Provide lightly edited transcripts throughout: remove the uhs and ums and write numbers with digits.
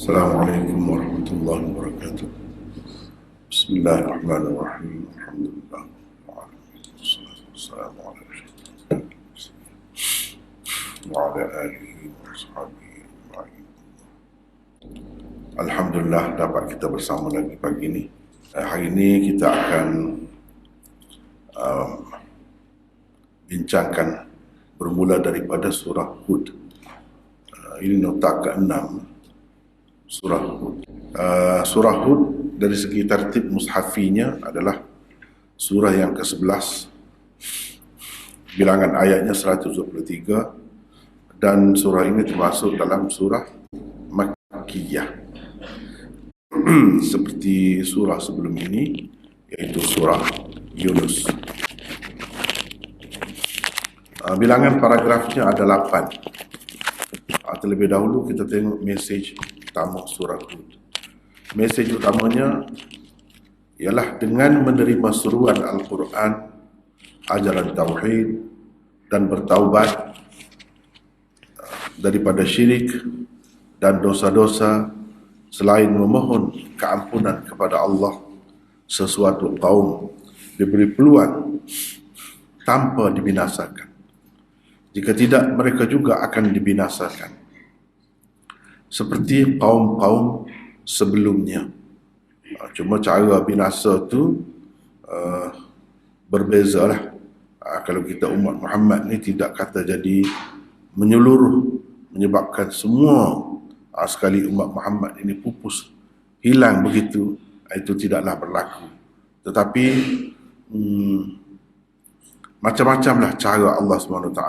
Assalamualaikum warahmatullahi wabarakatuh. Bismillahirrahmanirrahim. Alhamdulillah. Wassalatu wassalamu ala rasulillah wa ala alihi wa sahbihi ajma'in. Alhamdulillah dapat kita bersama lagi pagi ini. Hari ini kita akan bincangkan bermula daripada surah Hud. Ini nota ke-6 surah Hud. Surah Hud dari segi tertib mushafinya adalah surah yang ke-11, bilangan ayatnya 123, dan surah ini termasuk dalam surah Makkiyah seperti surah sebelum ini, yaitu surah Yunus. Bilangan paragrafnya ada 8. Terlebih dahulu kita tengok mesej utama surah Hud. Mesej utamanya ialah dengan menerima seruan Al-Quran, ajaran Tauhid, dan bertaubat daripada syirik dan dosa-dosa selain memohon keampunan kepada Allah, sesuatu kaum diberi peluang tanpa dibinasakan. Jika tidak, mereka juga akan dibinasakan seperti kaum-kaum sebelumnya. Cuma cara binasa tu berbezalah. Kalau kita umat Muhammad ni tidak kata jadi menyeluruh, menyebabkan semua sekali umat Muhammad ini pupus, hilang begitu, itu tidaklah berlaku. Tetapi macam-macamlah cara Allah SWT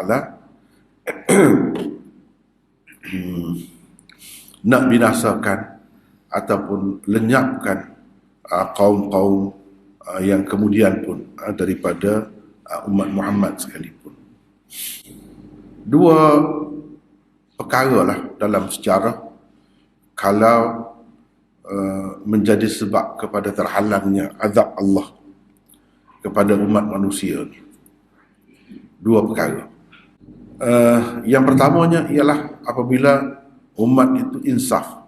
nak binasakan ataupun lenyapkan kaum-kaum yang kemudian pun daripada umat Muhammad sekalipun. Dua perkara lah dalam sejarah kalau menjadi sebab kepada terhalangnya azab Allah kepada umat manusia ni. Dua perkara. Yang pertamanya ialah apabila umat itu insaf,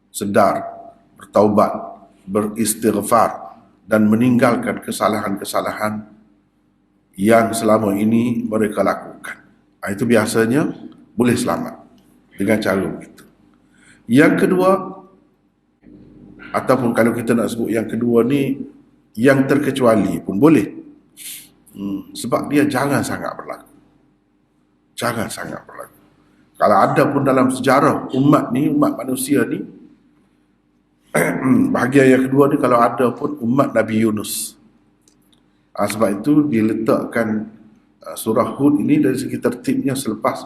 sedar, bertaubat, beristighfar, dan meninggalkan kesalahan-kesalahan yang selama ini mereka lakukan. Itu biasanya boleh selamat dengan cara begitu. Yang kedua, ataupun kalau kita nak sebut yang kedua ni, yang terkecuali pun boleh. Sebab dia jarang sangat berlaku. Jarang sangat berlaku. Kalau ada pun dalam sejarah umat ni, umat manusia ni, bahagian yang kedua ni kalau ada pun umat Nabi Yunus. Sebab itu diletakkan surah Hud ini dari segi tertibnya selepas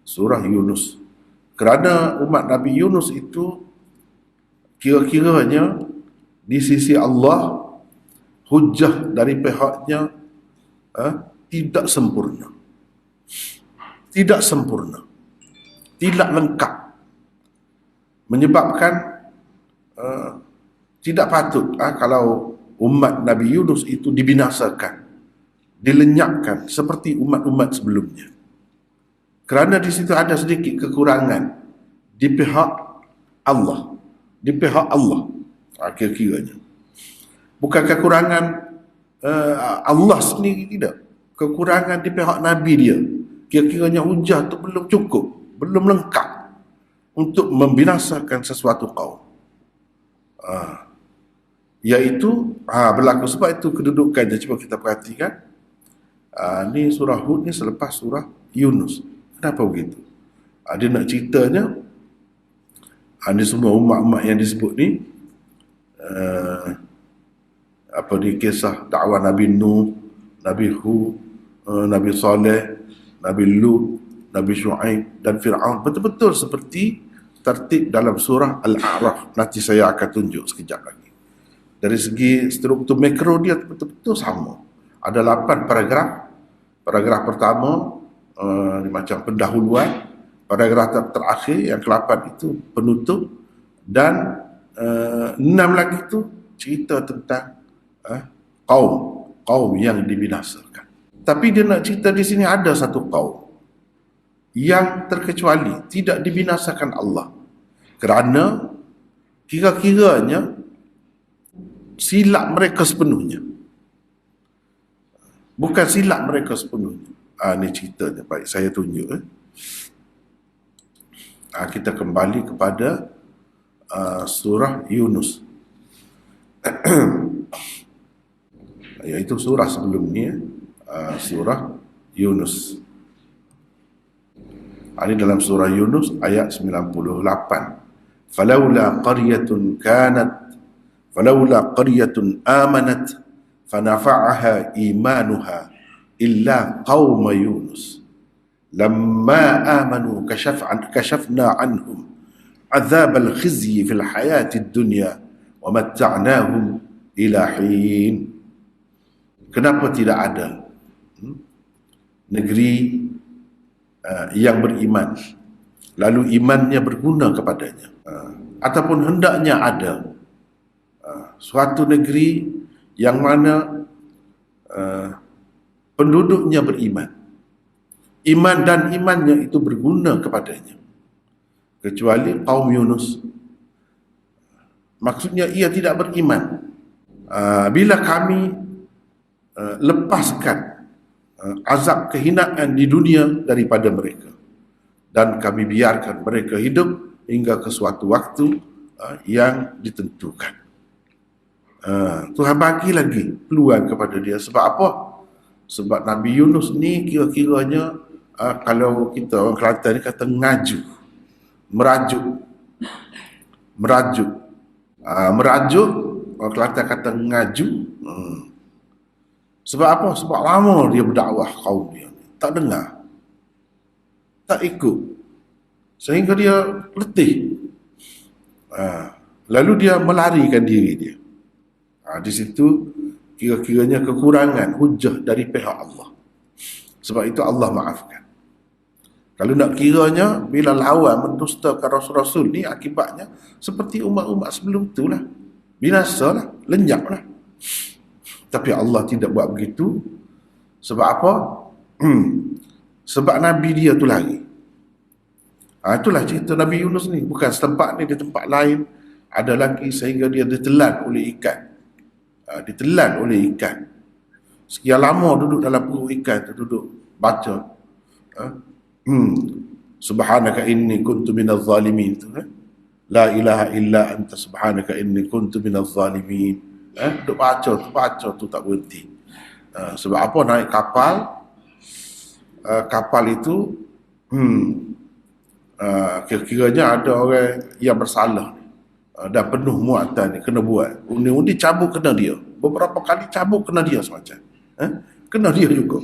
surah Yunus. Kerana umat Nabi Yunus itu kira-kiranya di sisi Allah hujah dari pihaknya tidak sempurna. Tidak sempurna. Tidak lengkap. Menyebabkan tidak patut kalau umat Nabi Yunus itu dibinasakan, dilenyapkan seperti umat-umat sebelumnya. Kerana di situ ada sedikit kekurangan di pihak Allah. Di pihak Allah. Kira-kiranya. Bukan kekurangan Allah sendiri, tidak. Kekurangan di pihak Nabi dia. Kira-kiranya hujah itu belum cukup, belum lengkap untuk membinasakan sesuatu kaum. Iaitu berlaku. Sebab itu kedudukannya, cuba kita perhatikan. Ni surah Hud ni selepas surah Yunus. Kenapa begitu? Dia nak ceritanya, ni semua umat-umat yang disebut ni, kisah dakwah Nabi Nuh, Nabi Hud, Nabi Saleh, Nabi Lut, Nabi Shu'aib, dan Fir'aun betul-betul seperti tertib dalam surah Al-A'raf. Nanti saya akan tunjuk sekejap lagi. Dari segi struktur mikro dia betul-betul sama. Ada 8 paragraf. Paragraf pertama macam pendahuluan. Paragraf terakhir yang ke-8 itu penutup. Dan 6 lagi itu cerita tentang kaum yang dibinasakan. Tapi dia nak cerita di sini ada satu kaum yang terkecuali, tidak dibinasakan Allah. Kerana kira-kiranya silap mereka sepenuhnya. Bukan silap mereka sepenuhnya. Ini ceritanya. Baik, saya tunjuk. Kita kembali kepada surah Yunus. Iaitu surah sebelum ni, surah Yunus. Ini dalam surah Yunus ayat 98. Falaula qaryatun amanat fanafa'aha imanuha illa qauma Yunus lamma amanu kashafna anhum azab al-khizyi fil hayati dunya wa matta'nahum ila hin. Kenapa tidak ada negeri yang beriman lalu imannya berguna kepadanya, ataupun hendaknya ada suatu negeri yang mana penduduknya beriman, iman dan imannya itu berguna kepadanya, kecuali kaum Yunus. Maksudnya ia tidak beriman. Bila kami lepaskan azab kehinaan di dunia daripada mereka dan kami biarkan mereka hidup hingga ke suatu waktu yang ditentukan. Tuhan bagi lagi peluang kepada dia. Sebab apa? Sebab Nabi Yunus ni kira-kiranya kalau kita orang Kelantan ni kata ngaju, merajuk, orang Kelantan kata ngaju. Sebab apa? Sebab lama dia berdakwah kaum dia, tak dengar, tak ikut, sehingga dia letih. Lalu dia melarikan diri dia. Di situ kira-kiranya kekurangan hujah dari pihak Allah. Sebab itu Allah maafkan. Kalau nak kiranya bila lawan mendustakan Rasul-Rasul ni, akibatnya seperti umat-umat sebelum tu lah, binasa lah, lenyap lah. Tapi Allah tidak buat begitu. Sebab apa? Sebab Nabi dia tu lari. Itulah cerita Nabi Yunus ni. Bukan setempat ni, di tempat lain ada lagi, sehingga dia ditelan oleh ikan. Ditelan oleh ikan. Sekian lama duduk dalam perut ikan tu, duduk baca subhanaka inni kuntu minaz zalimin tu, la ilaha illa anta subhanaka inni kuntu minaz zalimin. Duduk baca tu tak berhenti. Sebab apa? Naik kapal itu kira-kiranya ada orang yang bersalah dan penuh muatan ni, kena buat undi-undi, cabut kena dia, beberapa kali cabut kena dia semacam, kena dia juga.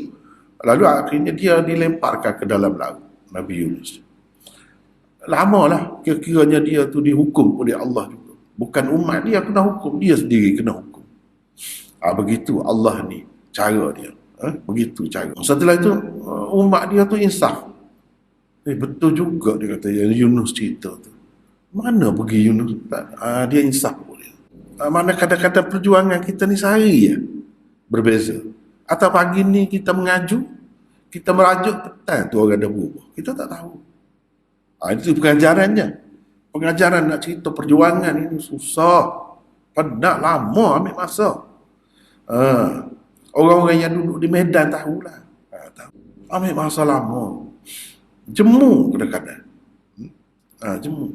Lalu akhirnya dia dilemparkan ke dalam laut, Nabi Yunus. Lamalah kira-kiranya dia tu dihukum oleh Allah juga. Bukan umat dia kena hukum, dia sendiri kena hukum. Begitu Allah ni cara dia. Begitu cara. Setelah itu umat dia tu insaf. Betul juga dia kata, yang Yunus cerita tu. Mana pergi Yunus? Dia insaf boleh. Mana kadang-kadang perjuangan kita ni sehari ya berbeza. Atau pagi ni kita mengaju, kita merajuk, petang tu orang dah berubah. Kita tak tahu. Itu pengajarannya. Pengajaran nak cerita perjuangan ini susah, penat, lama, ambil masa. Orang-orang yang duduk di Medan tahulah. Ambil masa lama. Jemu kadang-kadang. Jemu.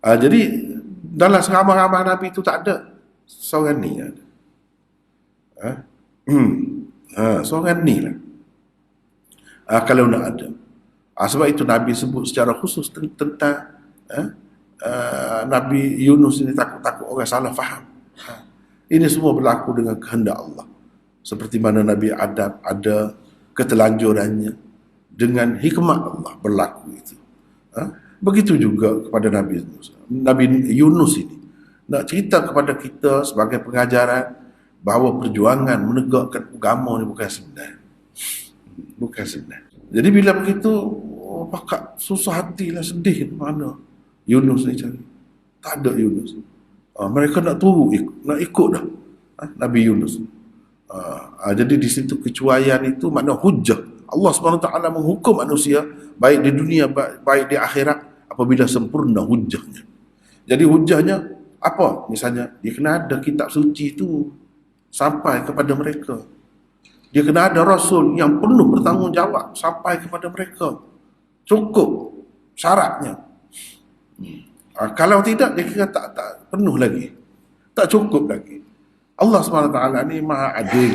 Jadi dalam seramai-ramai Nabi itu tak ada seorang ni. Seorang ni lah. Kalau nak ada. Sebab itu Nabi sebut secara khusus tentang Nabi Yunus ini takut-takut orang salah faham. Ini semua berlaku dengan kehendak Allah. Seperti mana Nabi Adam ada ketelanjurannya, dengan hikmat Allah berlaku itu. Begitu juga kepada Nabi Yunus ini. Nak cerita kepada kita sebagai pengajaran bahawa perjuangan menegakkan agama ni bukan senang. Bukan senang. Jadi bila begitu, pakak susah hatilah, sedih mana Yunus ni cari. Tak ada Yunus. Mereka nak nak ikut dah Nabi Yunus. Jadi di situ kecuaian itu makna hujah. Allah SWT menghukum manusia baik di dunia baik di akhirat apabila sempurna hujahnya. Jadi hujahnya apa? Misalnya, dia kena ada kitab suci itu sampai kepada mereka. Dia kena ada Rasul yang penuh bertanggungjawab sampai kepada mereka. Cukup syaratnya. Kalau tidak, dia kira tak penuh lagi. Tak cukup lagi. Allah SWT ni maha adil.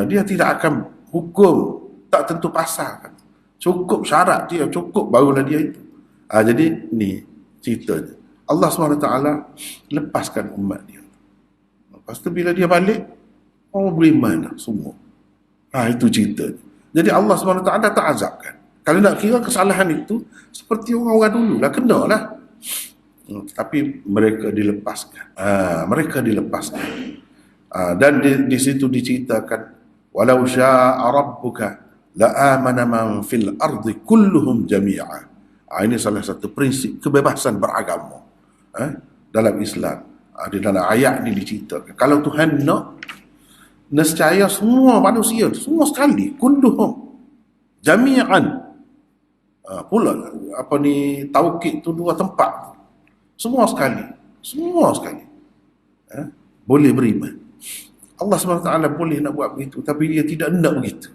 Dia tidak akan hukum tak tentu pasal. Cukup syarat dia, cukup barulah dia itu. Jadi ni ceritanya. Allah SWT lepaskan umat dia. Lepas tu bila dia balik, beriman dah semua. Itu ceritanya. Jadi Allah SWT tak azabkan. Kalau nak kira kesalahan itu seperti orang-orang dulu lah, kena lah. Tapi mereka dilepaskan. Mereka dilepaskan. Dan di situ diceritakan, walau syaa rabbuka la amana man fil ardi kulluhum jami'a. Ini salah satu prinsip kebebasan beragama dalam Islam. Di dalam ayat ni diceritakan, kalau Tuhan nak, nescaya semua manusia, semua sekali, kulluhum jami'an. Pula apa ni, taukid tu dua tempat, semua sekali boleh beriman. Allah SWT boleh nak buat begitu, tapi dia tidak nak begitu.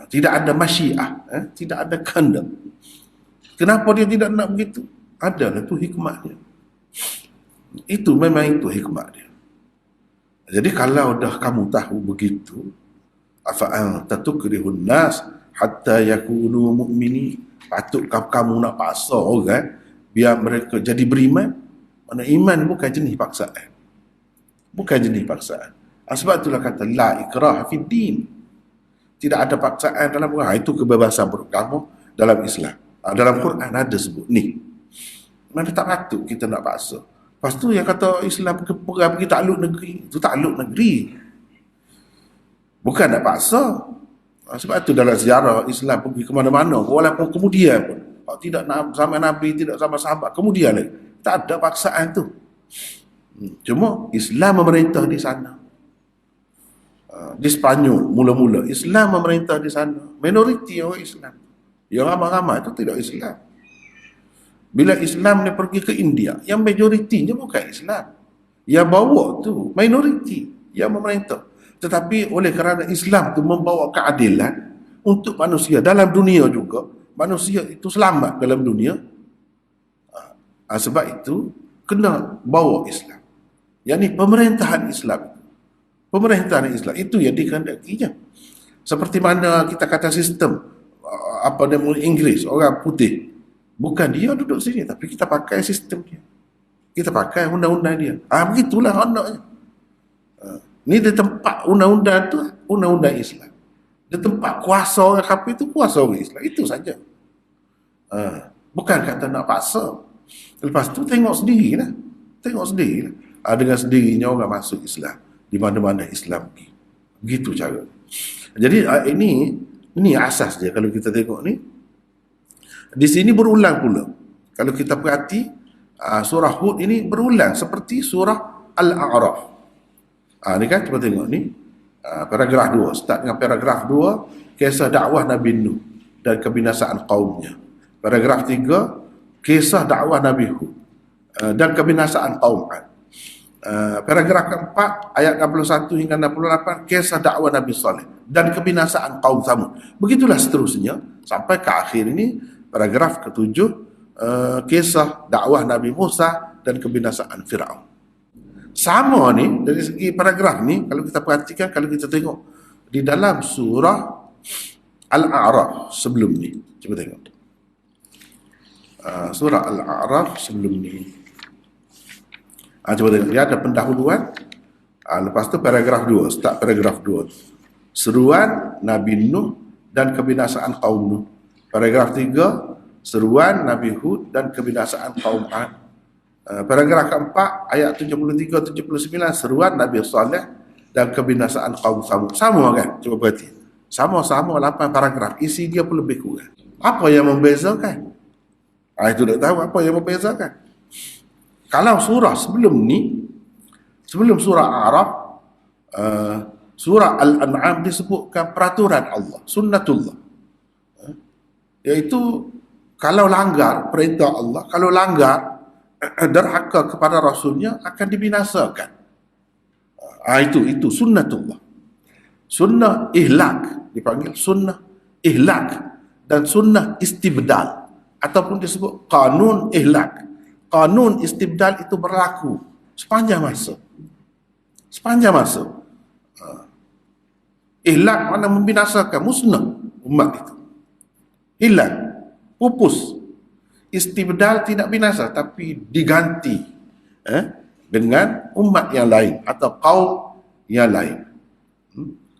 Tidak ada masyiah, tidak ada kehendak. Kenapa dia tidak nak begitu? Adalah tu hikmahnya. Itu memang itu hikmah dia. Jadi kalau dah kamu tahu begitu, afa'an tatukrihun nas hatta yakunu mu'mini, patut kamu nak paksa orang biar mereka jadi beriman. Mana iman bukan jenis paksaan. Bukan jenis paksaan. Sebab itulah kata la ikrah fid din. Tidak ada paksaan dalam agama. Itu kebebasan beragama dalam Islam. Dalam Quran ada sebut ni. Mana tak patut kita nak paksa. Lepas tu yang kata Islam pergi takluk negeri, itu takluk negeri. Bukan nak paksa. Sebab itu dalam sejarah Islam pergi ke mana-mana, walaupun kemudian pun, tidak sama Nabi, tidak sama sahabat, kemudian lagi, tak ada paksaan tu. Cuma Islam memerintah di sana. Di Spanyol mula-mula Islam memerintah di sana, minoriti orang Islam. Yang ramai-ramai itu tidak Islam. Bila Islam ni pergi ke India, yang majoritinya bukan Islam. Yang bawa tu minoriti yang memerintah. Tetapi oleh kerana Islam tu membawa keadilan untuk manusia dalam dunia juga, manusia itu selamat dalam dunia. Sebab itu kena bawa Islam. Yang ni pemerintahan Islam. Pemerintahan Islam itu yang dikehendakinya. Seperti mana kita kata sistem apa nama Inggeris, orang putih. Bukan dia duduk sini, tapi kita pakai sistem dia. Kita pakai undang-undang dia. Begitulah hendaknya. Ni di tempat undang-undang tu, undang-undang Islam. Di tempat kuasa orang kafir itu, kuasa orang Islam. Itu saja. Bukan kata nak paksa. Lepas tu tengok sendirilah. Tengok sendirilah. Dengan sendirinya orang masuk Islam. Di mana-mana Islam pergi. Begitu cara. Jadi ini asas dia kalau kita tengok ni. Di sini berulang pula. Kalau kita perhati, surah Hud ini berulang seperti surah Al-A'raf. Ni kan, cuba tengok ni. Paragraf 2. Start dengan paragraf 2, kisah dakwah Nabi Nuh dan kebinasaan kaumnya. Paragraf 3, kisah dakwah Nabi Hud dan kebinasaan kaum Ad. Paragraf keempat, ayat 61 hingga 68, kisah dakwah Nabi Saleh dan kebinasaan kaum Samud. Begitulah seterusnya sampai ke akhir ini. Paragraf ke-7, kisah dakwah Nabi Musa dan kebinasaan Fir'aun. Sama ni, dari segi paragraf ni, kalau kita perhatikan, kalau kita tengok di dalam surah Al-A'raf sebelum ni. Cuba tengok. Surah Al-A'raf sebelum ni. Cuba tengok, dia ada pendahuluan. Lepas tu paragraf 2, start paragraf 2. Seruan Nabi Nuh dan kebinasaan kaum Nuh. Paragraf 3, seruan Nabi Hud dan kebinasaan kaum Ad. Paragraf keempat, ayat 73-79, seruan Nabi Saleh dan kebinasaan kaum Samud. Sama kan? Cuba perhati. Sama-sama 8 paragraf. Isi dia pun lebih kurang. Apa yang membezakan? Itu tak tahu apa yang membezakan. Kalau surah sebelum ni, sebelum surah Araf, surah Al-An'am disebutkan peraturan Allah, sunnatullah. Iaitu Kalau langgar perintah Allah, kalau langgar derhaka kepada Rasulnya akan dibinasakan. Itu sunnatullah. Sunnah ihlak dipanggil sunnah ihlak, dan sunnah istibdal ataupun disebut kanun ihlak. Kanun istibdal itu berlaku sepanjang masa. Sepanjang masa. Ihlak mana membinasakan, musnah umat itu. Hilang, pupus. Istibdal tidak binasa tapi diganti dengan umat yang lain atau kaum yang lain.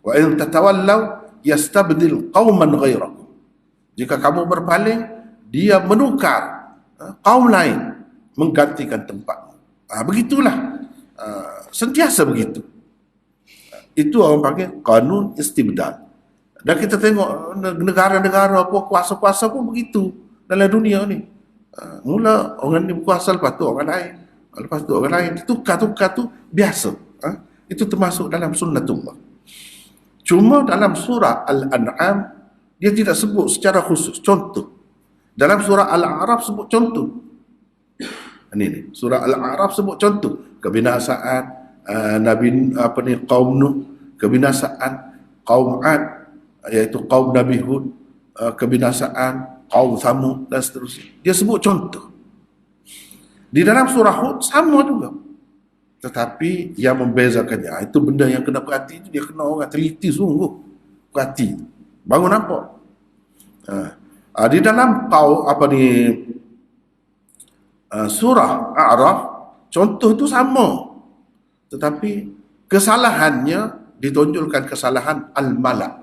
Wa in tatawallaw yastabdil qauman ghairakum. Jika kamu berpaling, dia menukar kaum lain menggantikan tempatmu. Begitulah. Sentiasa begitu. Itu orang panggil kanun istibdal. Dan kita tengok negara-negara apa, kuasa-kuasa pun begitu dalam dunia ni. Mula orang ni berkuasa, lepas tu orang lain, lepas tu orang lain, tukar-tukar tu biasa. Itu termasuk dalam sunnatullah. Cuma dalam surah Al-An'am dia tidak sebut secara khusus. Contoh, dalam surah Al-A'raf sebut contoh. Ini surah Al-A'raf sebut contoh kebinasaan Nabi kaum Nuh, kebinasaan kaum Ad, iaitu kaum Nabi Hud, kebinasaan kaum Thamud dan seterusnya. Dia sebut contoh. Di dalam surah Hud sama juga. Tetapi yang membezakannya, itu benda yang kena perhati, itu dia kena orang teliti sungguh. Perhati. Baru nampak. Di dalam surah A'raf, contoh itu sama. Tetapi kesalahannya ditonjolkan kesalahan al-mala'.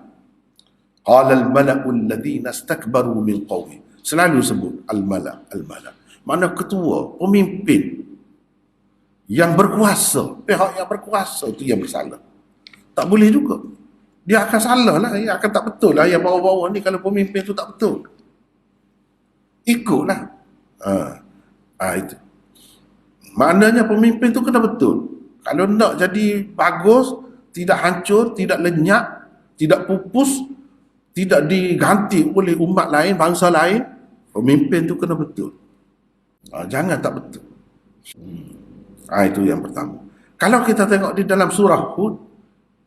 Qala al-mala'u alladhina istakbaru min qawmi. Selalu sebut al-mala', al-mala'. Mana ketua, pemimpin yang berkuasa, pihak yang berkuasa itu yang bersalah. Tak boleh juga. Dia akan salah lah, dia akan tak betul lah. Yang bawah-bawah ni kalau pemimpin tu tak betul, ikutlah. Itu. Maknanya pemimpin tu kena betul. Kalau nak jadi bagus, tidak hancur, tidak lenyap, tidak pupus, tidak diganti oleh umat lain, bangsa lain, pemimpin tu kena betul. Jangan tak betul. Itu yang pertama. Kalau kita tengok di dalam surah Hud,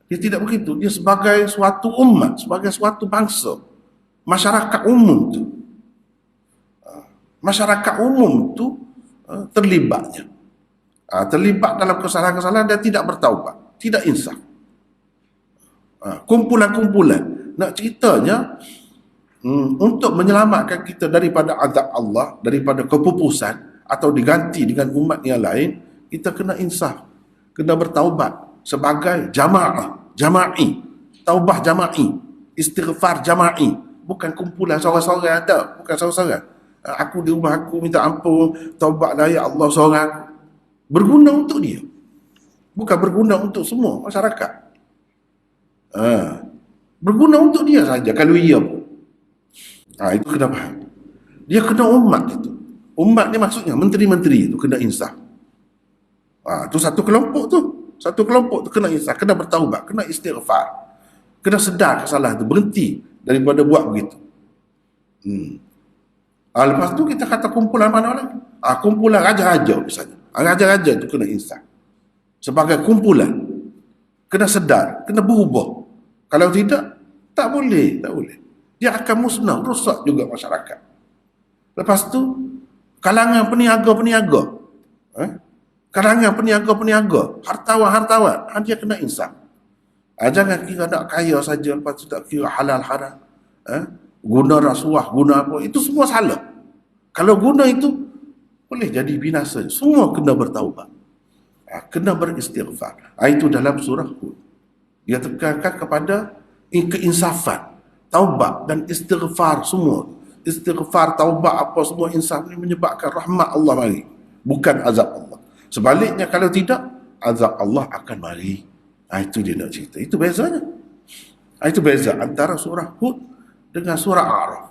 dia tidak begitu. Dia sebagai suatu umat, sebagai suatu bangsa, masyarakat umum tu. Masyarakat umum tu terlibatnya. Terlibat dalam kesalahan-kesalahan dan tidak bertaubat, tidak insaf. Kumpulan-kumpulan. Nak ceritanya, untuk menyelamatkan kita daripada azab Allah, daripada kepupusan atau diganti dengan umat yang lain, kita kena insaf, kena bertaubat sebagai jama'i, taubah jama'i, istighfar jama'i, bukan kumpulan seorang-seorang ada, bukan seorang-seorang. Aku di rumah aku minta ampun, taubatlah ya Allah seorang. Berguna untuk dia, bukan berguna untuk semua masyarakat. Berguna untuk dia saja kalau ia pun. Itu kena faham. Dia kena umat itu. Umat ni maksudnya menteri-menteri itu kena insaf. Itu satu kelompok tu. Satu kelompok tu kena insaf, kena bertaubat, kena istighfar, kena sedar kesalahan tu, berhenti daripada buat begitu. Lepas tu kita kata kumpulan mana lagi? Kumpulan raja-raja misalnya. Raja-raja tu kena insaf. Sebagai kumpulan, kena sedar, kena berubah. Kalau tidak, tak boleh. Dia akan musnah, rosak juga masyarakat. Lepas tu, kalangan peniaga-peniaga, kalangan peniaga-peniaga, hartawan-hartawan, dia kena insaf. Jangan kira nak kaya saja, lepas tu tak kira halal haram. Guna rasuah, guna apa, itu semua salah. Kalau guna itu, boleh jadi binasa. Semua kena bertaubat, kena beristighfar. Itu dalam surah Hud. Dia tekankan kepada keinsafan, taubat dan istighfar semua. Istighfar, taubat, apa semua, insaf ni menyebabkan rahmat Allah mari, bukan azab Allah. Sebaliknya kalau tidak, azab Allah akan mari. Itu dia nak cerita. Itu bezanya. Itu beza antara surah Hud dengan surah A'raf.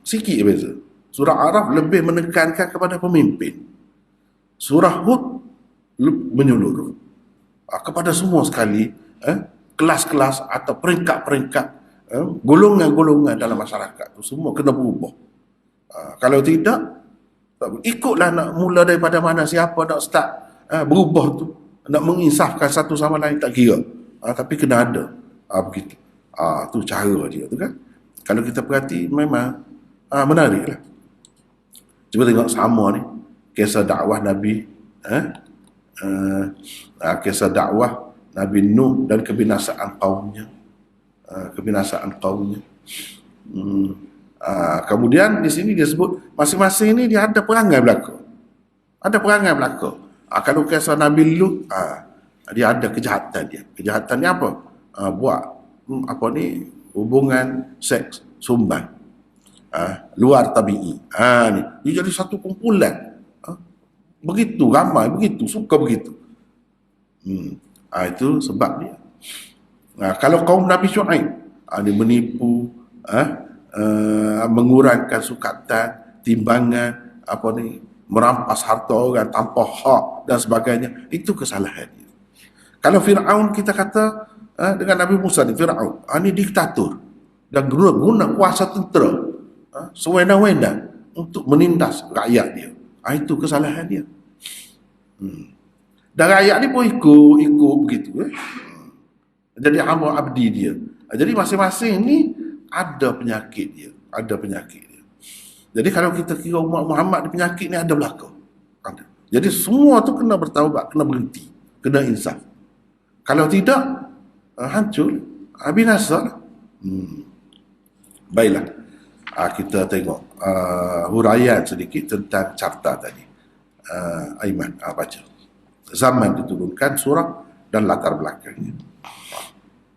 Sikit beza. Surah A'raf lebih menekankan kepada pemimpin. Surah Hud menyeluruh kepada semua sekali, kelas-kelas atau peringkat-peringkat, golongan-golongan dalam masyarakat tu semua kena berubah. Kalau tidak, tak boleh. Ikutlah nak mula daripada mana, siapa nak start berubah tu, nak menginsafkan satu sama lain tak kira. Tapi kena ada. Begitu. Tu cara dia tu kan. Kalau kita perhati memang menarik lah. Cuba tengok sama ni. Kisah dakwah Nabi. Kisah dakwah Nabi Nuh dan kebinasaan kaumnya. Kemudian di sini dia sebut masing-masing ni dia ada perangai berlaku. Kalau kisah Nabi Lut, dia ada kejahatan dia. Kejahatan ni apa? Buat hubungan seks sumban. Luar tabi'i. Ni dia jadi satu kumpulan. Begitu ramai, begitu suka begitu. Itu sebab dia. Kalau kaum Nabi Syuaib, dia menipu, mengurangkan sukatan, timbangan, merampas harta orang tanpa hak dan sebagainya. Itu kesalahan dia. Kalau Fir'aun kita kata dengan Nabi Musa ni, Fir'aun ni diktator dan guna kuasa tentera sewenang-wenang untuk menindas rakyat dia. Itu kesalahan dia. Dan rakyat ni pun ikut begitu. Jadi hamba abdi dia. Jadi masing-masing ni ada penyakit dia. Jadi kalau kita kira umat Muhammad di penyakit ni ada belaka. Jadi semua tu kena bertaubat, kena berhenti, kena insaf. Kalau tidak, hancur, binasa. Baiklah. Kita tengok huraian sedikit tentang carta tadi. Aiman, baca. Zaman diturunkan surah dan latar belakangnya.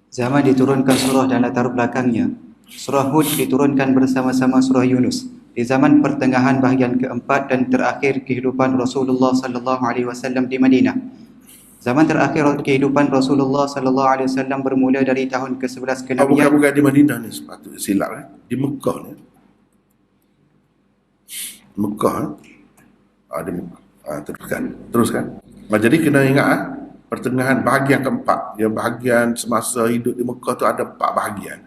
Zaman diturunkan surah dan latar belakangnya. Surah Hud diturunkan bersama-sama surah Yunus di zaman pertengahan bahagian keempat dan terakhir kehidupan Rasulullah sallallahu alaihi wasallam di Madinah. Zaman terakhir kehidupan Rasulullah sallallahu alaihi wasallam bermula dari tahun ke-11 kenabian. Bukan di Madinah ni, sepatutnya silap di Mekah ni. Mekah. Di Mekah. Teruskan. Jadi kena ingat pertengahan bahagian keempat. Yang bahagian semasa hidup di Mekah tu ada 4 bahagian.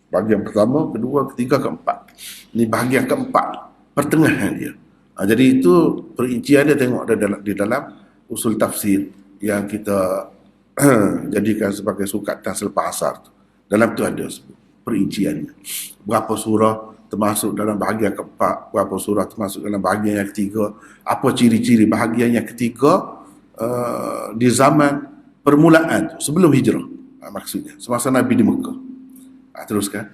Bahagian pertama, kedua, ketiga, keempat. Ini bahagian keempat, pertengahan dia. Jadi itu perincian dia tengok di dalam usul tafsir yang kita jadikan sebagai sukatan selepas asar tu. Dalam tu ada perinciannya. Berapa surah termasuk dalam bahagian keempat, berapa surah termasuk dalam bahagian yang ketiga, apa ciri-ciri bahagian yang ketiga di zaman permulaan tu, sebelum hijrah. Maksudnya semasa Nabi di Mekah. Teruskan.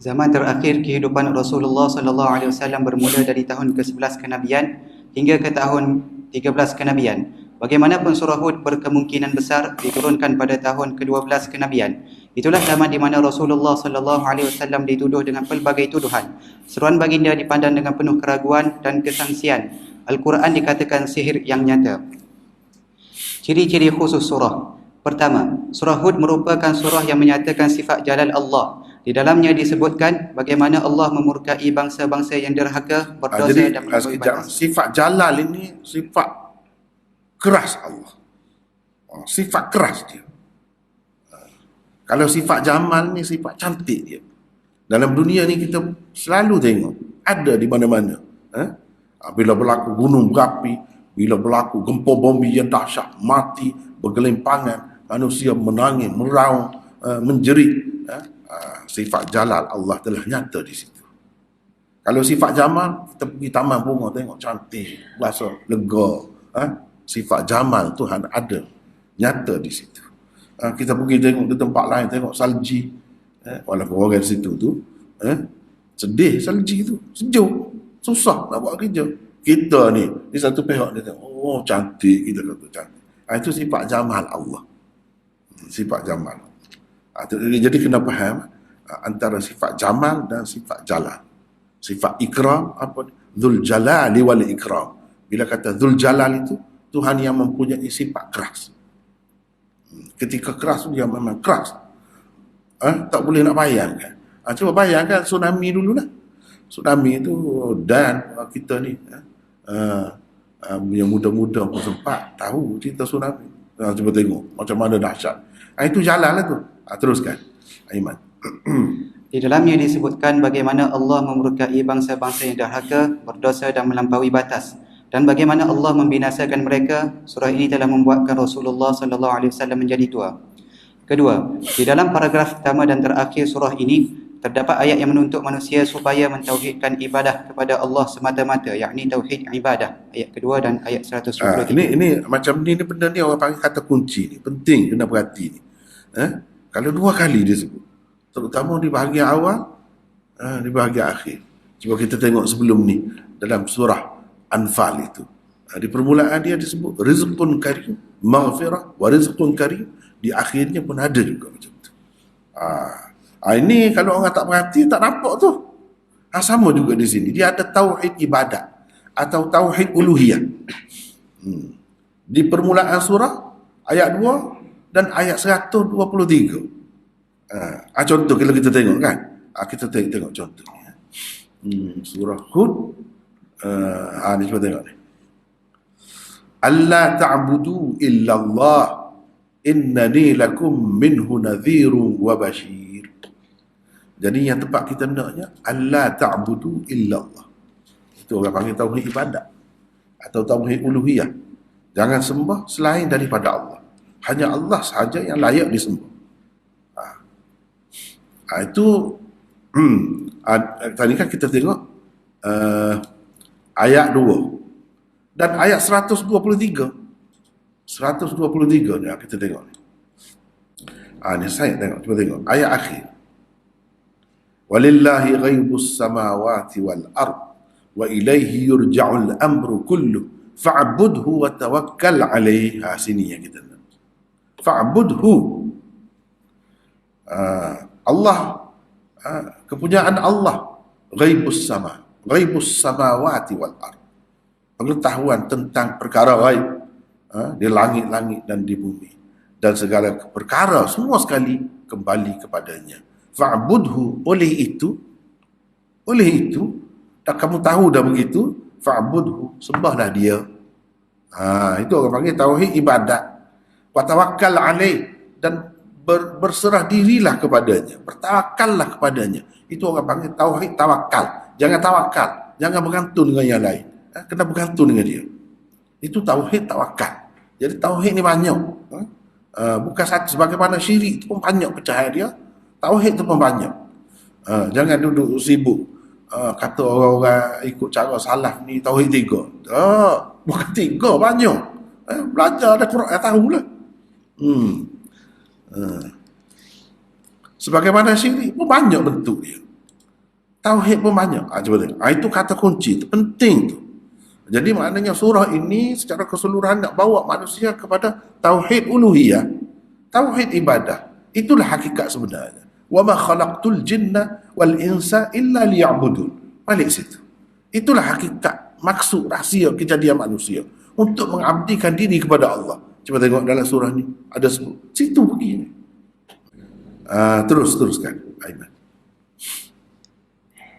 Zaman terakhir kehidupan Rasulullah sallallahu alaihi wasallam bermula dari tahun ke-11 kenabian hingga ke tahun 13 kenabian. Bagaimanapun surah Hud berkemungkinan besar diturunkan pada tahun ke-12 kenabian. Itulah zaman di mana Rasulullah sallallahu alaihi wasallam dituduh dengan pelbagai tuduhan. Seruan baginda dipandang dengan penuh keraguan dan kesangsian. Al-Quran dikatakan sihir yang nyata. Ciri-ciri khusus surah. Pertama, surah Hud merupakan surah yang menyatakan sifat jalal Allah. Di dalamnya disebutkan bagaimana Allah memurkai bangsa-bangsa yang derhaka, berdosa dan melampaui batas. Sifat jalal ini sifat keras Allah. Sifat keras dia. Kalau sifat jamal ni sifat cantik dia. Dalam dunia ni kita selalu tengok, ada di mana-mana. Bila berlaku gunung berapi, bila berlaku gempa bumi yang dahsyat, mati bergelimpangan, manusia menangis, meraung, menjerit. Sifat jalal Allah telah nyata di situ. Kalau sifat jamal, kita pergi taman bunga tengok cantik, rasa lega. Sifat jamal Tuhan ada, nyata di situ. Kita pergi tengok di tempat lain, tengok salji. Walaupun orang di situ tu sedih salji tu, sejuk, susah nak buat kerja. Kita ni, di satu pihak dia tengok, cantik, kita kata cantik. Itu sifat jamal Allah. Sifat jamal. Jadi kena faham antara sifat jamal dan sifat jalal. Sifat ikram, Dzul Jalali wal Ikram. Bila kata Dzul Jalal itu Tuhan yang mempunyai sifat keras. Ketika keras dia memang keras. Tak boleh nak bayangkan. Cuba bayangkan tsunami dulu lah. Tsunami itu dan kita ni yang muda-muda pun sempat tahu cerita tsunami. Cuba tengok macam mana dahsyat. Itu jalan lah tu. Teruskan, Aiman. Di dalamnya disebutkan bagaimana Allah memurkai bangsa-bangsa yang derhaka, berdosa dan melampaui batas, dan bagaimana Allah membinasakan mereka. Surah ini telah membuatkan Rasulullah SAW menjadi tua. Kedua, di dalam paragraf pertama dan terakhir surah ini terdapat ayat yang menuntut manusia supaya mentauhidkan ibadah kepada Allah semata-mata, yakni tauhid ibadah. Ayat kedua dan ayat 123. Ini macam ni benda ni orang panggil kata kunci ni. Penting kena berhati ni. Kalau 2 kali dia sebut. Terutama di bahagian awal, di bahagian akhir. Cuba kita tengok sebelum ni dalam surah Anfal itu. Di permulaan dia disebut rizqun karim, maghfirah wa rizqun karim. Di akhirnya pun ada juga macam tu. Ini kalau orang tak perhati tak nampak tu. Sama juga di sini. Dia ada tauhid ibadat atau tauhid uluhiyah. Di permulaan surah ayat 2 dan ayat 123. Contoh kalau kita tengok kan. Kita tengok contohnya. Surah Hud. Ni cuba tengok ni. Alla ta'budu illa Allah innani lakum minhu nadhirun wa bashir. Jadi yang tempat kita naknya alla ta'budu illa Allah. Itu orang panggil tauhid ibadat atau tauhid uluhiyah. Jangan sembah selain daripada Allah. Hanya Allah sahaja yang layak disembah. Itu tadi kan kita tengok ayat 2 dan ayat 123 ni kita tengok ni. Ni saya tengok, cuba tengok ayat akhir. Walillahi ghaibus samawati wal ard wa ilaihi yurja'ul amru kullu fa'budhu wa tawakkal alaihi. Sini yang kita nak. Fa'budhu. Allah, kepunyaan Allah, ghaibus samawati wal ard, pengetahuan tentang perkara gaib di langit-langit dan di bumi, dan segala perkara semua sekali kembali kepadanya. Fa'budhu, oleh itu dah kamu tahu dah begitu, fa'budhu, sembahlah dia. Itu orang panggil tauhid ibadat. Wa tawakkal alaih, dan berserah dirilah kepadanya, bertawakallah kepadanya. Itu orang panggil tauhid tawakal. Jangan tawakal, jangan bergantung dengan yang lain. Kena bergantung dengan dia. Itu tauhid tawakal. Jadi tauhid ni banyak. Bukan satu, sebagaimana syirik itu pun banyak pecahan dia. Tauhid tu pun banyak. Jangan duduk sibuk kata orang-orang ikut cara salaf ni tauhid 3. Bukan 3, banyak. Belajar ada Quran tahulah. Sebagaimana syirik pun banyak bentuk dia. Tauhid pun banyak. Cuba tengok. Itu kata kunci, itu penting tu. Jadi maknanya surah ini secara keseluruhan nak bawa manusia kepada tauhid uluhiyah, tauhid ibadah. Itulah hakikat sebenarnya. Wa ma khalaqtul jinna wal insa illa liya'budun. Balik situ. Itulah hakikat, maksud rahsia kejadian manusia untuk mengabdikan diri kepada Allah. Cuba tengok dalam surah ni ada sebut. Situ begini. Teruskan Aiman.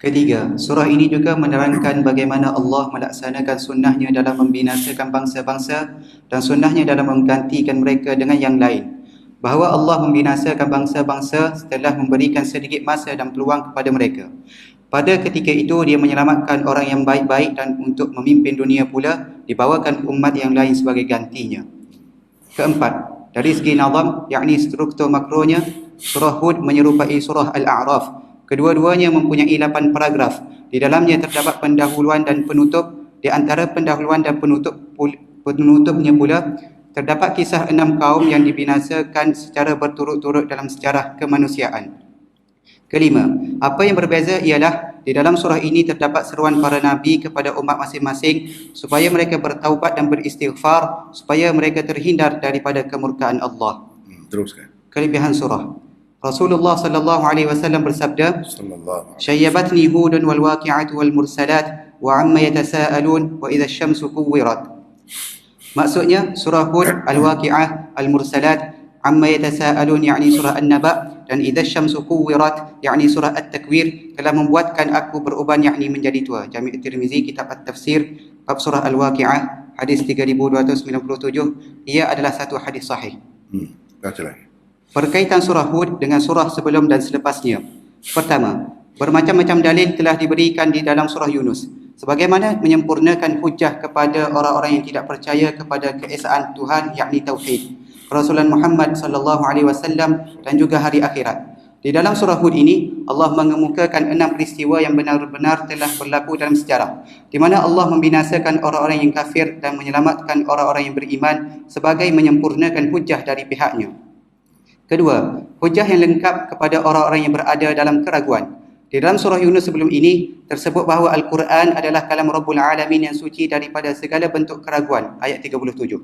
Ketiga, surah ini juga menerangkan bagaimana Allah melaksanakan sunnahnya dalam membinasakan bangsa-bangsa dan sunnahnya dalam menggantikan mereka dengan yang lain. Bahawa Allah membinasakan bangsa-bangsa setelah memberikan sedikit masa dan peluang kepada mereka. Pada ketika itu, dia menyelamatkan orang yang baik-baik dan untuk memimpin dunia pula, dibawakan umat yang lain sebagai gantinya. Keempat, dari segi nazam, yakni struktur makronya, surah Hud menyerupai surah Al-A'raf. Kedua-duanya mempunyai 8 paragraf. Di dalamnya terdapat pendahuluan dan penutup. Di antara pendahuluan dan penutupnya pula, terdapat kisah 6 kaum yang dibinasakan secara berturut-turut dalam sejarah kemanusiaan. Kelima, apa yang berbeza ialah di dalam surah ini terdapat seruan para nabi kepada umat masing-masing supaya mereka bertaubat dan beristighfar supaya mereka terhindar daripada kemurkaan Allah. Teruskan. Kelebihan surah. Rasulullah sallallahu alaihi wasallam bersabda, "Syayyabatni Hudun wal waqi'atu wal mursalat wa amma yatasaalun wa idza asy-syamsu kuwirat." Maksudnya surah Hud, Al-Waqi'ah, Al-Mursalat, Amma yatasaalun yakni surah An-Naba, dan idza asy-syamsu kuwirat yakni surah At-Takwir telah membuatkan aku beruban yakni menjadi tua. Jami' Tirmizi, Kitab At-Tafsir, bab surah Al-Waqi'ah, hadis 3297. Ia adalah satu hadis sahih. Baca lagi. Berkaitan surah Hud dengan surah sebelum dan selepasnya. Pertama, bermacam-macam dalil telah diberikan di dalam surah Yunus, sebagaimana menyempurnakan hujah kepada orang-orang yang tidak percaya kepada keesaan Tuhan, yakni tauhid, Rasulullah Muhammad sallallahu alaihi wasallam dan juga hari akhirat. Di dalam surah Hud ini, Allah mengemukakan 6 peristiwa yang benar-benar telah berlaku dalam sejarah, di mana Allah membinasakan orang-orang yang kafir dan menyelamatkan orang-orang yang beriman sebagai menyempurnakan hujah dari pihaknya. Kedua, hujah yang lengkap kepada orang-orang yang berada dalam keraguan. Di dalam surah Yunus sebelum ini, tersebut bahawa Al-Quran adalah kalam Rabbul Alamin yang suci daripada segala bentuk keraguan, ayat 37.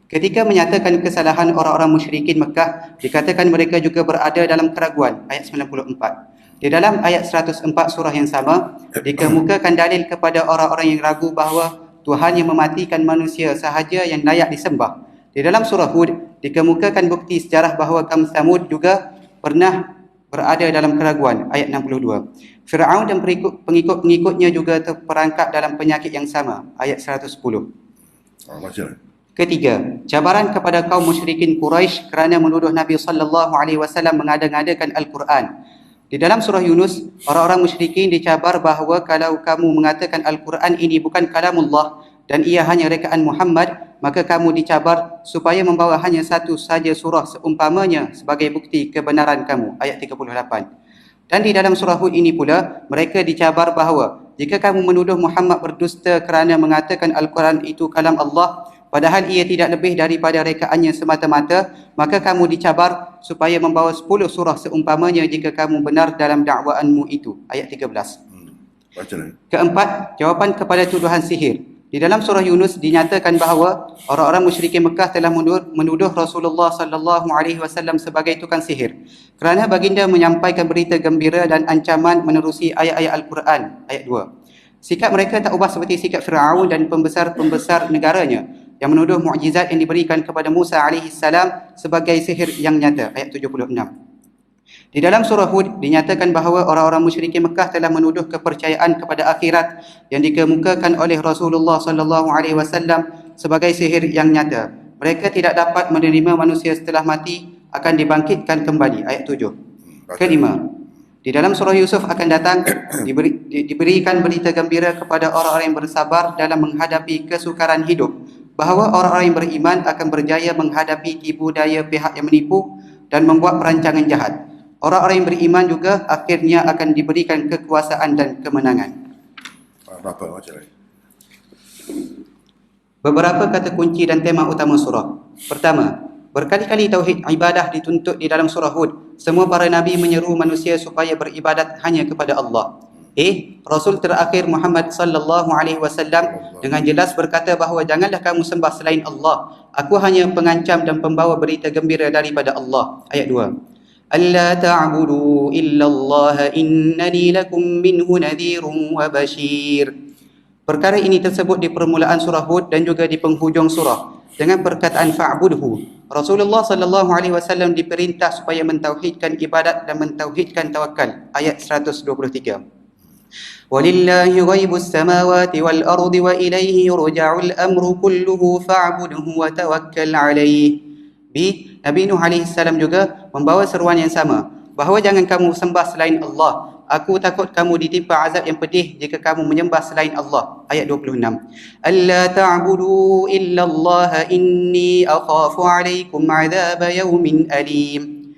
Ketika menyatakan kesalahan orang-orang musyrikin Mekah, dikatakan mereka juga berada dalam keraguan, ayat 94. Di dalam ayat 104 surah yang sama, dikemukakan dalil kepada orang-orang yang ragu bahawa Tuhan yang mematikan manusia sahaja yang layak disembah. Di dalam surah Hud, dikemukakan bukti sejarah bahawa kaum Thamud juga pernah berada dalam keraguan, ayat 62. Fir'aun dan pengikut-pengikutnya juga terperangkap dalam penyakit yang sama, ayat 110. Macam Ketiga, cabaran kepada kaum musyrikin Quraisy kerana menuduh Nabi sallallahu alaihi wasallam mengada-ngadakan Al-Quran. Di dalam surah Yunus, orang-orang musyrikin dicabar bahawa kalau kamu mengatakan Al-Quran ini bukan kalamullah dan ia hanya rekaan Muhammad, maka kamu dicabar supaya membawa hanya satu saja surah seumpamanya sebagai bukti kebenaran kamu, ayat 38. Dan di dalam surah Hud ini pula, mereka dicabar bahawa jika kamu menuduh Muhammad berdusta kerana mengatakan Al-Quran itu kalam Allah, padahal ia tidak lebih daripada rekaannya semata-mata, maka kamu dicabar supaya membawa 10 surah seumpamanya jika kamu benar dalam dakwaanmu itu, ayat 13. Baca lagi. Keempat, jawapan kepada tuduhan sihir. Di dalam surah Yunus dinyatakan bahawa orang-orang musyrikin Mekah telah menuduh Rasulullah sallallahu alaihi wasallam sebagai tukang sihir kerana baginda menyampaikan berita gembira dan ancaman menerusi ayat-ayat Al-Quran, ayat 2. Sikap mereka tak ubah seperti sikap Fir'aun dan pembesar-pembesar negaranya yang menuduh mukjizat yang diberikan kepada Musa alaihi salam sebagai sihir yang nyata, ayat 76. Di dalam surah Hud dinyatakan bahawa orang-orang musyrikin Mekah telah menuduh kepercayaan kepada akhirat yang dikemukakan oleh Rasulullah sallallahu alaihi wasallam sebagai sihir yang nyata. Mereka tidak dapat menerima manusia setelah mati akan dibangkitkan kembali, ayat 7. Kelima, di dalam surah Yusuf akan datang diberikan berita gembira kepada orang-orang yang bersabar dalam menghadapi kesukaran hidup, bahawa orang-orang yang beriman akan berjaya menghadapi tipu daya pihak yang menipu dan membuat perancangan jahat. Orang-orang yang beriman juga akhirnya akan diberikan kekuasaan dan kemenangan. Berapa macam lagi? Beberapa kata kunci dan tema utama surah. Pertama, berkali-kali tauhid ibadah dituntut di dalam surah Hud. Semua para nabi menyeru manusia supaya beribadat hanya kepada Allah. Rasul terakhir Muhammad sallallahu alaihi wasallam dengan jelas berkata bahawa janganlah kamu sembah selain Allah. Aku hanya pengancam dan pembawa berita gembira daripada Allah. Ayat 2. ألا تعبدوا إلا الله إنني لكم منه نذير وبشير. Perkara ini tersebut di permulaan surah Hud dan juga di penghujung surah dengan perkataan fa'budhu. Rasulullah sallallahu alaihi wasallam diperintah supaya mentauhidkan ibadat dan mentauhidkan tawakal. Ayat 123. وَلِلَّهِ غَيْبُ السَّمَاوَاتِ وَالْأَرْضِ وَإِلَيْهِ يُرْجَعُ الْأَمْرُ كُلُّهُ فَاعْبُدْهُ وَتَوَكَّلْ عَلَيْهِ. Nabi Nuh AS juga membawa seruan yang sama, bahawa jangan kamu sembah selain Allah. Aku takut kamu ditimpa azab yang pedih jika kamu menyembah selain Allah. Ayat 26. Alla ta'budu illa Allah inni akhafu alaikum azab yawmin alim.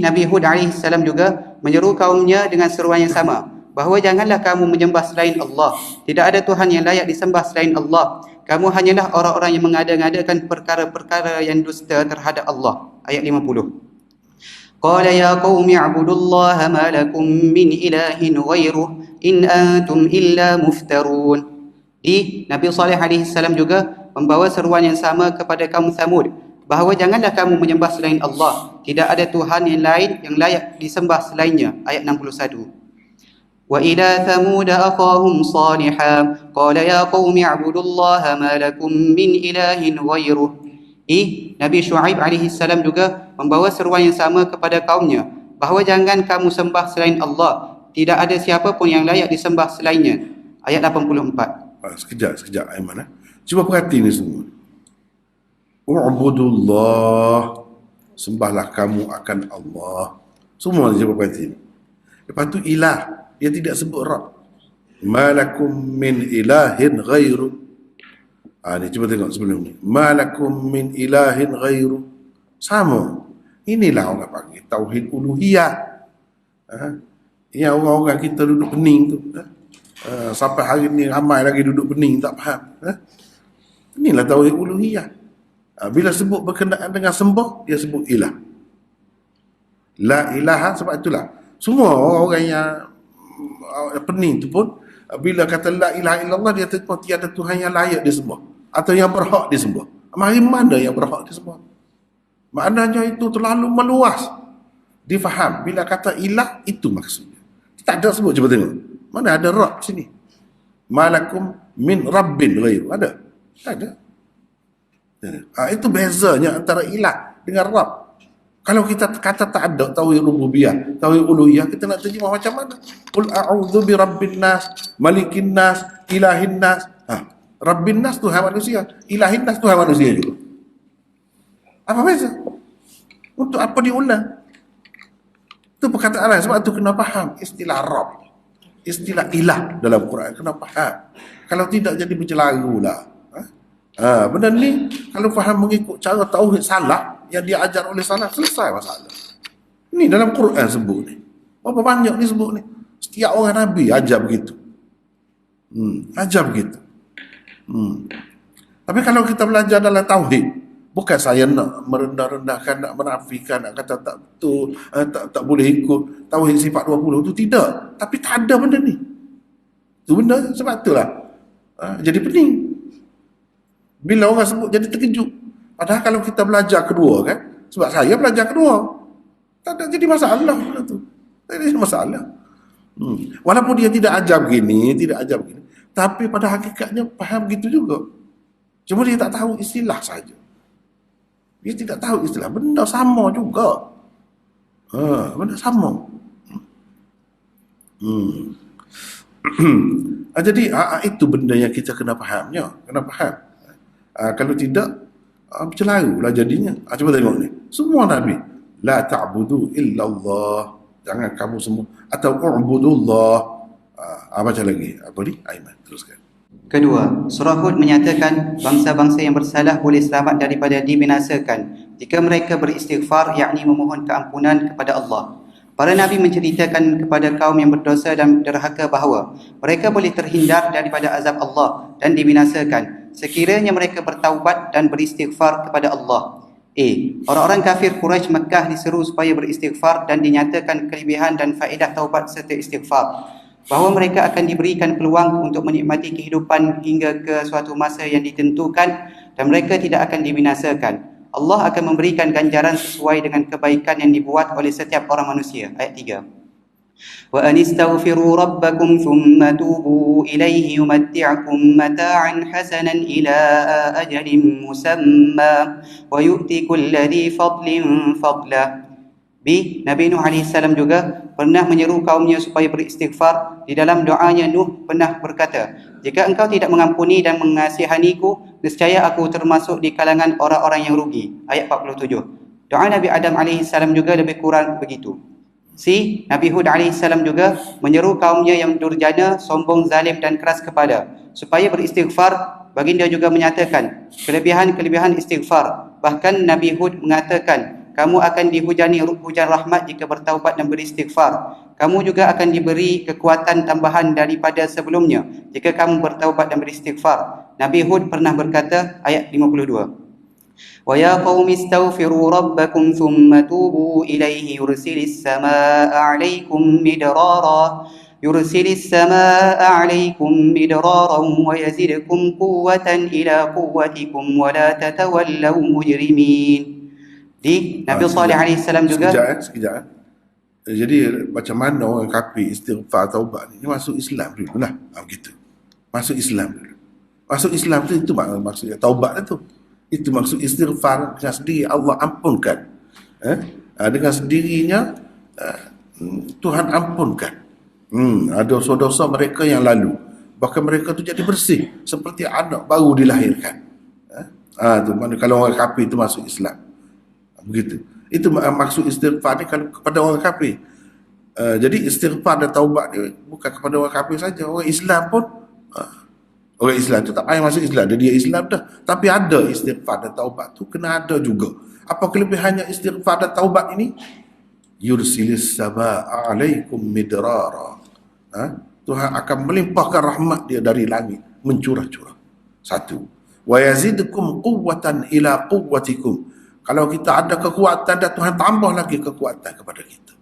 Nabi Hud AS juga menyeru kaumnya dengan seruan yang sama, bahawa janganlah kamu menyembah selain Allah. Tidak ada Tuhan yang layak disembah selain Allah. Kamu hanyalah orang-orang yang mengada-ngadakan perkara-perkara yang dusta terhadap Allah. Ayat 50. Qala ya qaumi i'budullaha ma lakum min ilahin ghairuh in antum illa muftarun. Nabi Saleh alaihi salam juga membawa seruan yang sama kepada kaum Thamud, bahawa janganlah kamu menyembah selain Allah. Tidak ada Tuhan yang lain yang layak disembah selainnya. Ayat 61. وَإِلَى ثَمُودَ أَخَاهُمْ صَالِحًا قَالَ يَا قَوْمِ اعْبُدُوا اللَّهَ مَا لَكُمْ مِنْ إِلَٰهٍ غَيْرُهُ. Nabi Shu'aib alaihi salam juga membawa seruan yang sama kepada kaumnya, bahawa jangan kamu sembah selain Allah. Tidak ada siapa pun yang layak disembah selainnya. Ayat 84. Sekejap Aiman. Cuba perhati ni semua. U'budullah, sembahlah kamu akan Allah. Semua cuba perhati ni. Lepas tu ilah, dia tidak sebut Rabb. Malakum min ilahin ghairu. Ni cuba tengok sebelum ni. Malakum min ilahin ghairu. Sama. Inilah orang panggil tauhid uluhiyah. Yang orang-orang kita duduk pening tu. Sampai hari ni ramai lagi duduk pening, tak faham. Inilah tauhid uluhiyah. Bila sebut berkenaan dengan sembah, dia sebut ilah. La ilaha, sebab itulah semua orang yang pening tu pun bila kata la ilaha illallah, dia tahu tiada Tuhan yang layak disembah atau yang berhak disembah. Mari mana yang berhak disembah? Maknanya itu terlalu meluas difaham. Bila kata ilah, itu maksudnya. Tak ada sebut, cuba tengok. Mana ada Rabb sini? Malakum min rabbin ghairu. Ada? Tak ada. Itu bezanya antara ilah dengan Rabb. Kalau kita kata tak ada tauhid rububiyah, tauhid uluhiyah, kita nak terjemah macam mana? Qul a'udzu bi rabbin nas, malikin nas, ilahin nas. Rabbin nas Tuhan manusia, ilahin nas Tuhan manusia juga. Apa beza? Untuk apa diulang? Itu perkataan lain. Sebab tu kena faham istilah Rabb, istilah ilah dalam Quran. Kena faham. Kalau tidak jadi bercelaru lah. Benda ni kalau faham mengikut cara tauhid salah yang dia ajar oleh salah, selesai masalah. Ni dalam Quran sebut ni. Berapa banyak ni sebut ni. Setiap orang Nabi ajar begitu. Ajar begitu. Tapi kalau kita belajar dalam tauhid, bukan saya nak merendah-rendahkan, nak menafikan, nak kata tak betul, tak boleh ikut tauhid sifat 20, tu tidak. Tapi tak ada benda ni. Tu benda, sebab itulah jadi pening. Bila orang sebut jadi terkejut. Padahal kalau kita belajar kedua kan, sebab saya belajar kedua, tak ada jadi masalah benda tu. Tak ada masalah. Walaupun dia tidak ajar begini, tapi pada hakikatnya faham begitu juga. Cuma dia tak tahu istilah saja. Dia tidak tahu istilah. Benda sama juga. Benda sama. Jadi itu benda yang kita kena fahamnya. Kena faham. Kalau tidak, bercelaru lah jadinya. Cuba tengok ni. Semua Nabi. La ta'budu illallah. Jangan kamu semua. Atau u'budullah. Baca lagi. Apa ni? Aiman. Teruskan. Kedua, surah Hud menyatakan bangsa-bangsa yang bersalah boleh selamat daripada dibinasakan jika mereka beristighfar, yakni memohon keampunan kepada Allah. Para Nabi menceritakan kepada kaum yang berdosa dan derhaka bahawa mereka boleh terhindar daripada azab Allah dan dibinasakan sekiranya mereka bertaubat dan beristighfar kepada Allah. Orang-orang kafir Quraisy Mekah diseru supaya beristighfar dan dinyatakan kelebihan dan faedah taubat serta istighfar, bahawa mereka akan diberikan peluang untuk menikmati kehidupan hingga ke suatu masa yang ditentukan dan mereka tidak akan dibinasakan. Allah akan memberikan ganjaran sesuai dengan kebaikan yang dibuat oleh setiap orang manusia. Ayat 3. Wa anistaghfiru rabbakum thumma tubu ilaihi yumatti'akum mata'an hasanan ila ajalin musamma wa yu'ti kulli dhi fadlin fadlah. Nabi Nuh AS juga pernah menyeru kaumnya supaya beristighfar. Di dalam doanya Nuh pernah berkata, jika engkau tidak mengampuni dan mengasihaniku, nescaya aku termasuk di kalangan orang-orang yang rugi. Ayat 47. Doa Nabi Adam AS juga lebih kurang begitu. Nabi Hud AS juga menyeru kaumnya yang durjana, sombong, zalim dan keras kepala supaya beristighfar. Baginda juga menyatakan kelebihan-kelebihan istighfar. Bahkan Nabi Hud mengatakan, kamu akan dihujani hujan rahmat jika bertaubat dan beristighfar. Kamu juga akan diberi kekuatan tambahan daripada sebelumnya jika kamu bertaubat dan beristighfar. Nabi Hud pernah berkata, ayat 52. Wa ya qaumi astaghfiru rabbakum thumma tubu ilaihi yursilis samaa'a 'alaikum midrara wa yazidkum quwwatan ila quwwatikum wa la tatawallaw mujrimin. Nabi Saleh AS juga. Sekejap. Jadi macam mana orang kafir istighfar taubat ni? Ini masuk Islam dulu lah. Begitu. Masuk Islam dulu. Masuk Islam tu itu maksudnya taubat tu. Itu maksud istighfar dengan sendiri Allah ampunkan. Dengan sendirinya Tuhan ampunkan. Ada dosa-dosa mereka yang lalu. Bahkan mereka tu jadi bersih seperti anak baru dilahirkan. Tu mana kalau orang kafir itu masuk Islam. Begitu. Itu maksud istighfar ni kalau kepada orang kafir. Jadi istighfar dan taubat dia bukan kepada orang kafir saja, orang Islam pun orang Islam tu tak payah masuk Islam, dia Islam dah. Tapi ada istighfar dan taubat tu kena ada juga. Apa kelebihannya istighfar dan taubat ini? Yursilis samaa alaikum midrara. Tuhan akan melimpahkan rahmat dia dari langit, mencurah-curah. Satu. Wa yazidkum quwwatan ila quwwatikum. Kalau kita ada kekuatan dan Tuhan tambah lagi kekuatan kepada kita.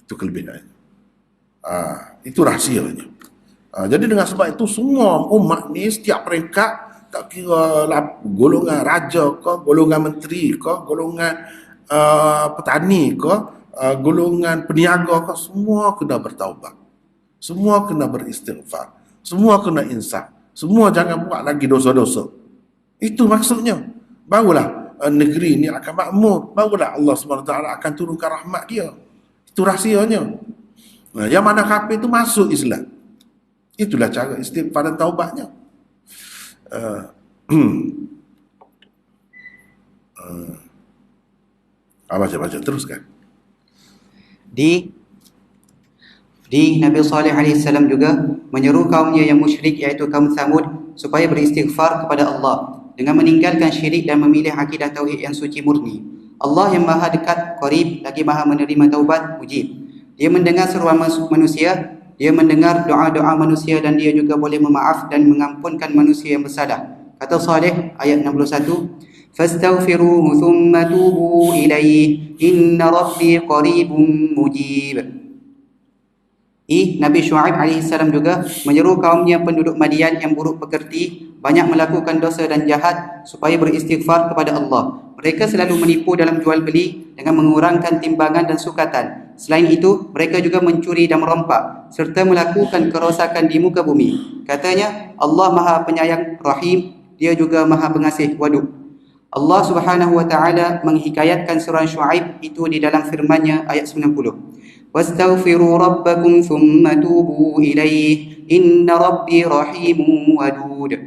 Itu kelebihannya. Itu rahsianya. Jadi dengan sebab itu semua umat ni setiap peringkat, tak kira golongan raja ke, golongan menteri ke, golongan petani ke, golongan peniaga ke, semua kena bertaubat. Semua kena beristighfar. Semua kena insaf. Semua jangan buat lagi dosa-dosa. Itu maksudnya. Barulah negeri ini akan makmur. Barulah Allah SWT akan turunkan rahmat dia. Itu rahsianya. Yang mana kafir itu masuk Islam. Itulah cara istighfar dan taubatnya. Baca teruskan. Di Nabi Saleh AS juga menyeru kaumnya yang musyrik iaitu kaum Thamud supaya beristighfar kepada Allah dengan meninggalkan syirik dan memilih akidah tauhid yang suci murni. Allah yang maha dekat, qarib, lagi maha menerima taubat, mujib. Dia mendengar seruan manusia, dia mendengar doa-doa manusia dan dia juga boleh memaaf dan mengampunkan manusia yang bersalah. Kata Saleh ayat 61, fastaghfiruhu thumma tubu ilaihi inna rabbi qaribun mujib. Nabi Syuaib AS juga menyeru kaumnya penduduk Madian yang buruk pekerti, banyak melakukan dosa dan jahat supaya beristighfar kepada Allah. Mereka selalu menipu dalam jual beli dengan mengurangkan timbangan dan sukatan. Selain itu, mereka juga mencuri dan merompak serta melakukan kerosakan di muka bumi. Katanya, Allah Maha Penyayang Rahim, Dia juga Maha Pengasih Wadud. Allah Subhanahu wa taala menghikayatkan surah Syuaib itu di dalam firman-Nya ayat 90. Wastaghfiru rabbakum thumma tubu ilaihi inna rabbi rahimun wadud.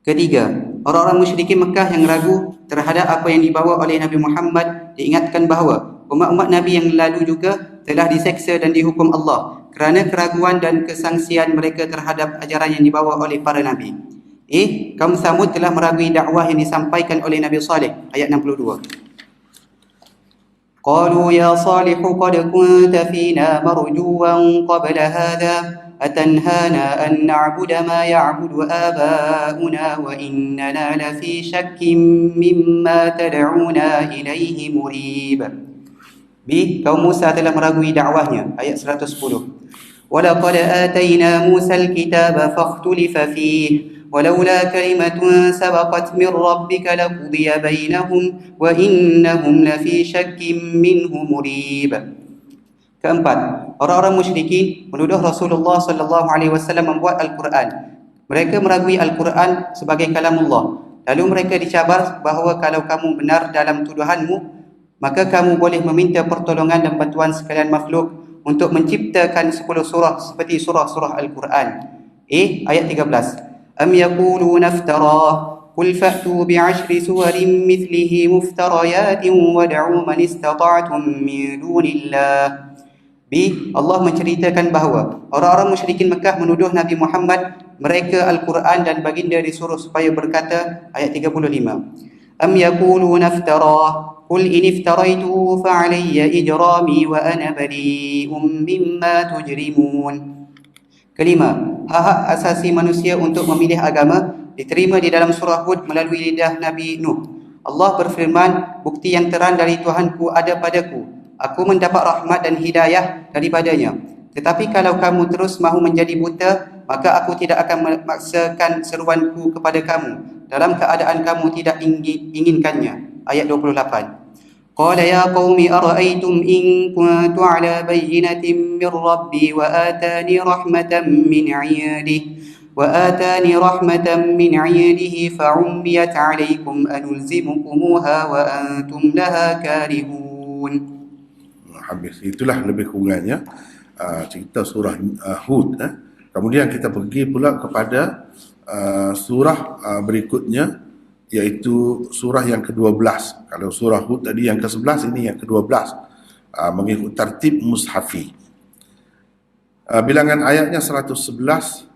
Ketiga, orang-orang musyrikin Mekah yang ragu terhadap apa yang dibawa oleh Nabi Muhammad diingatkan bahawa umat-umat Nabi yang lalu juga telah diseksa dan dihukum Allah kerana keraguan dan kesangsian mereka terhadap ajaran yang dibawa oleh para Nabi. Kaum Thamud telah meragui dakwah yang disampaikan oleh Nabi Saleh ayat 62. قالوا يا صالح قد كنت فينا مرجوا قبل هذا أتنهانا أن نعبد ما يعبد آباؤنا وإننا لفي شك مما تدعونا إليه مريب. Kaum Musa telah meragui dakwahnya ayat 110. وَلَقَدْ آتَيْنَا مُوسَى الْكِتَابَ فَاخْتُلِفَ فِيهِ ولولا كلمة سبقت من ربك لقضي بينهم وإنهم لفي شك منه مريب. Keempat, orang-orang musyrikin menuduh Rasulullah SAW membuat Al-Quran. Mereka meragui Al-Quran sebagai kalamullah. Lalu mereka dicabar bahawa kalau kamu benar dalam tuduhanmu, maka kamu boleh meminta pertolongan dan bantuan sekalian makhluk untuk menciptakan 10 surah seperti surah-surah Al-Quran. Ayat 13. أم يقولون افتراه قل فأتوا بعشر سور مثله مفتريات وادعوا من استطعتم من دون الله. Allah menceritakan bahawa orang-orang musyrikin Mekah menuduh Nabi Muhammad mereka Al-Quran dan baginda disuruh supaya berkata ayat 35. أم يقولون افتراه قل إن افتريته فعلي إجرامي وأنا بريء مما تجرمون. Kelima, hak asasi manusia untuk memilih agama diterima di dalam surah Hud melalui lidah Nabi Nuh. Allah berfirman, bukti yang terang dari Tuhanku ada padaku. Aku mendapat rahmat dan hidayah daripadanya. Tetapi kalau kamu terus mahu menjadi buta, maka aku tidak akan memaksakan seruanku kepada kamu dalam keadaan kamu tidak inginkannya. Ayat 28. قال يا قوم أرأيتم إن كنت على بينة من ربي وآتاني رحمة من عنده فعميت عليكم أنلزمكموها وأنتم لها كارهون. Habis itulah lebih kurangnya cerita surah Hud. Kemudian kita pergi pula kepada surah berikutnya, iaitu surah yang ke-12. Kalau surah Hud tadi yang ke-11, ini yang ke-12. mengikut tertib mushafi. Bilangan ayatnya 111.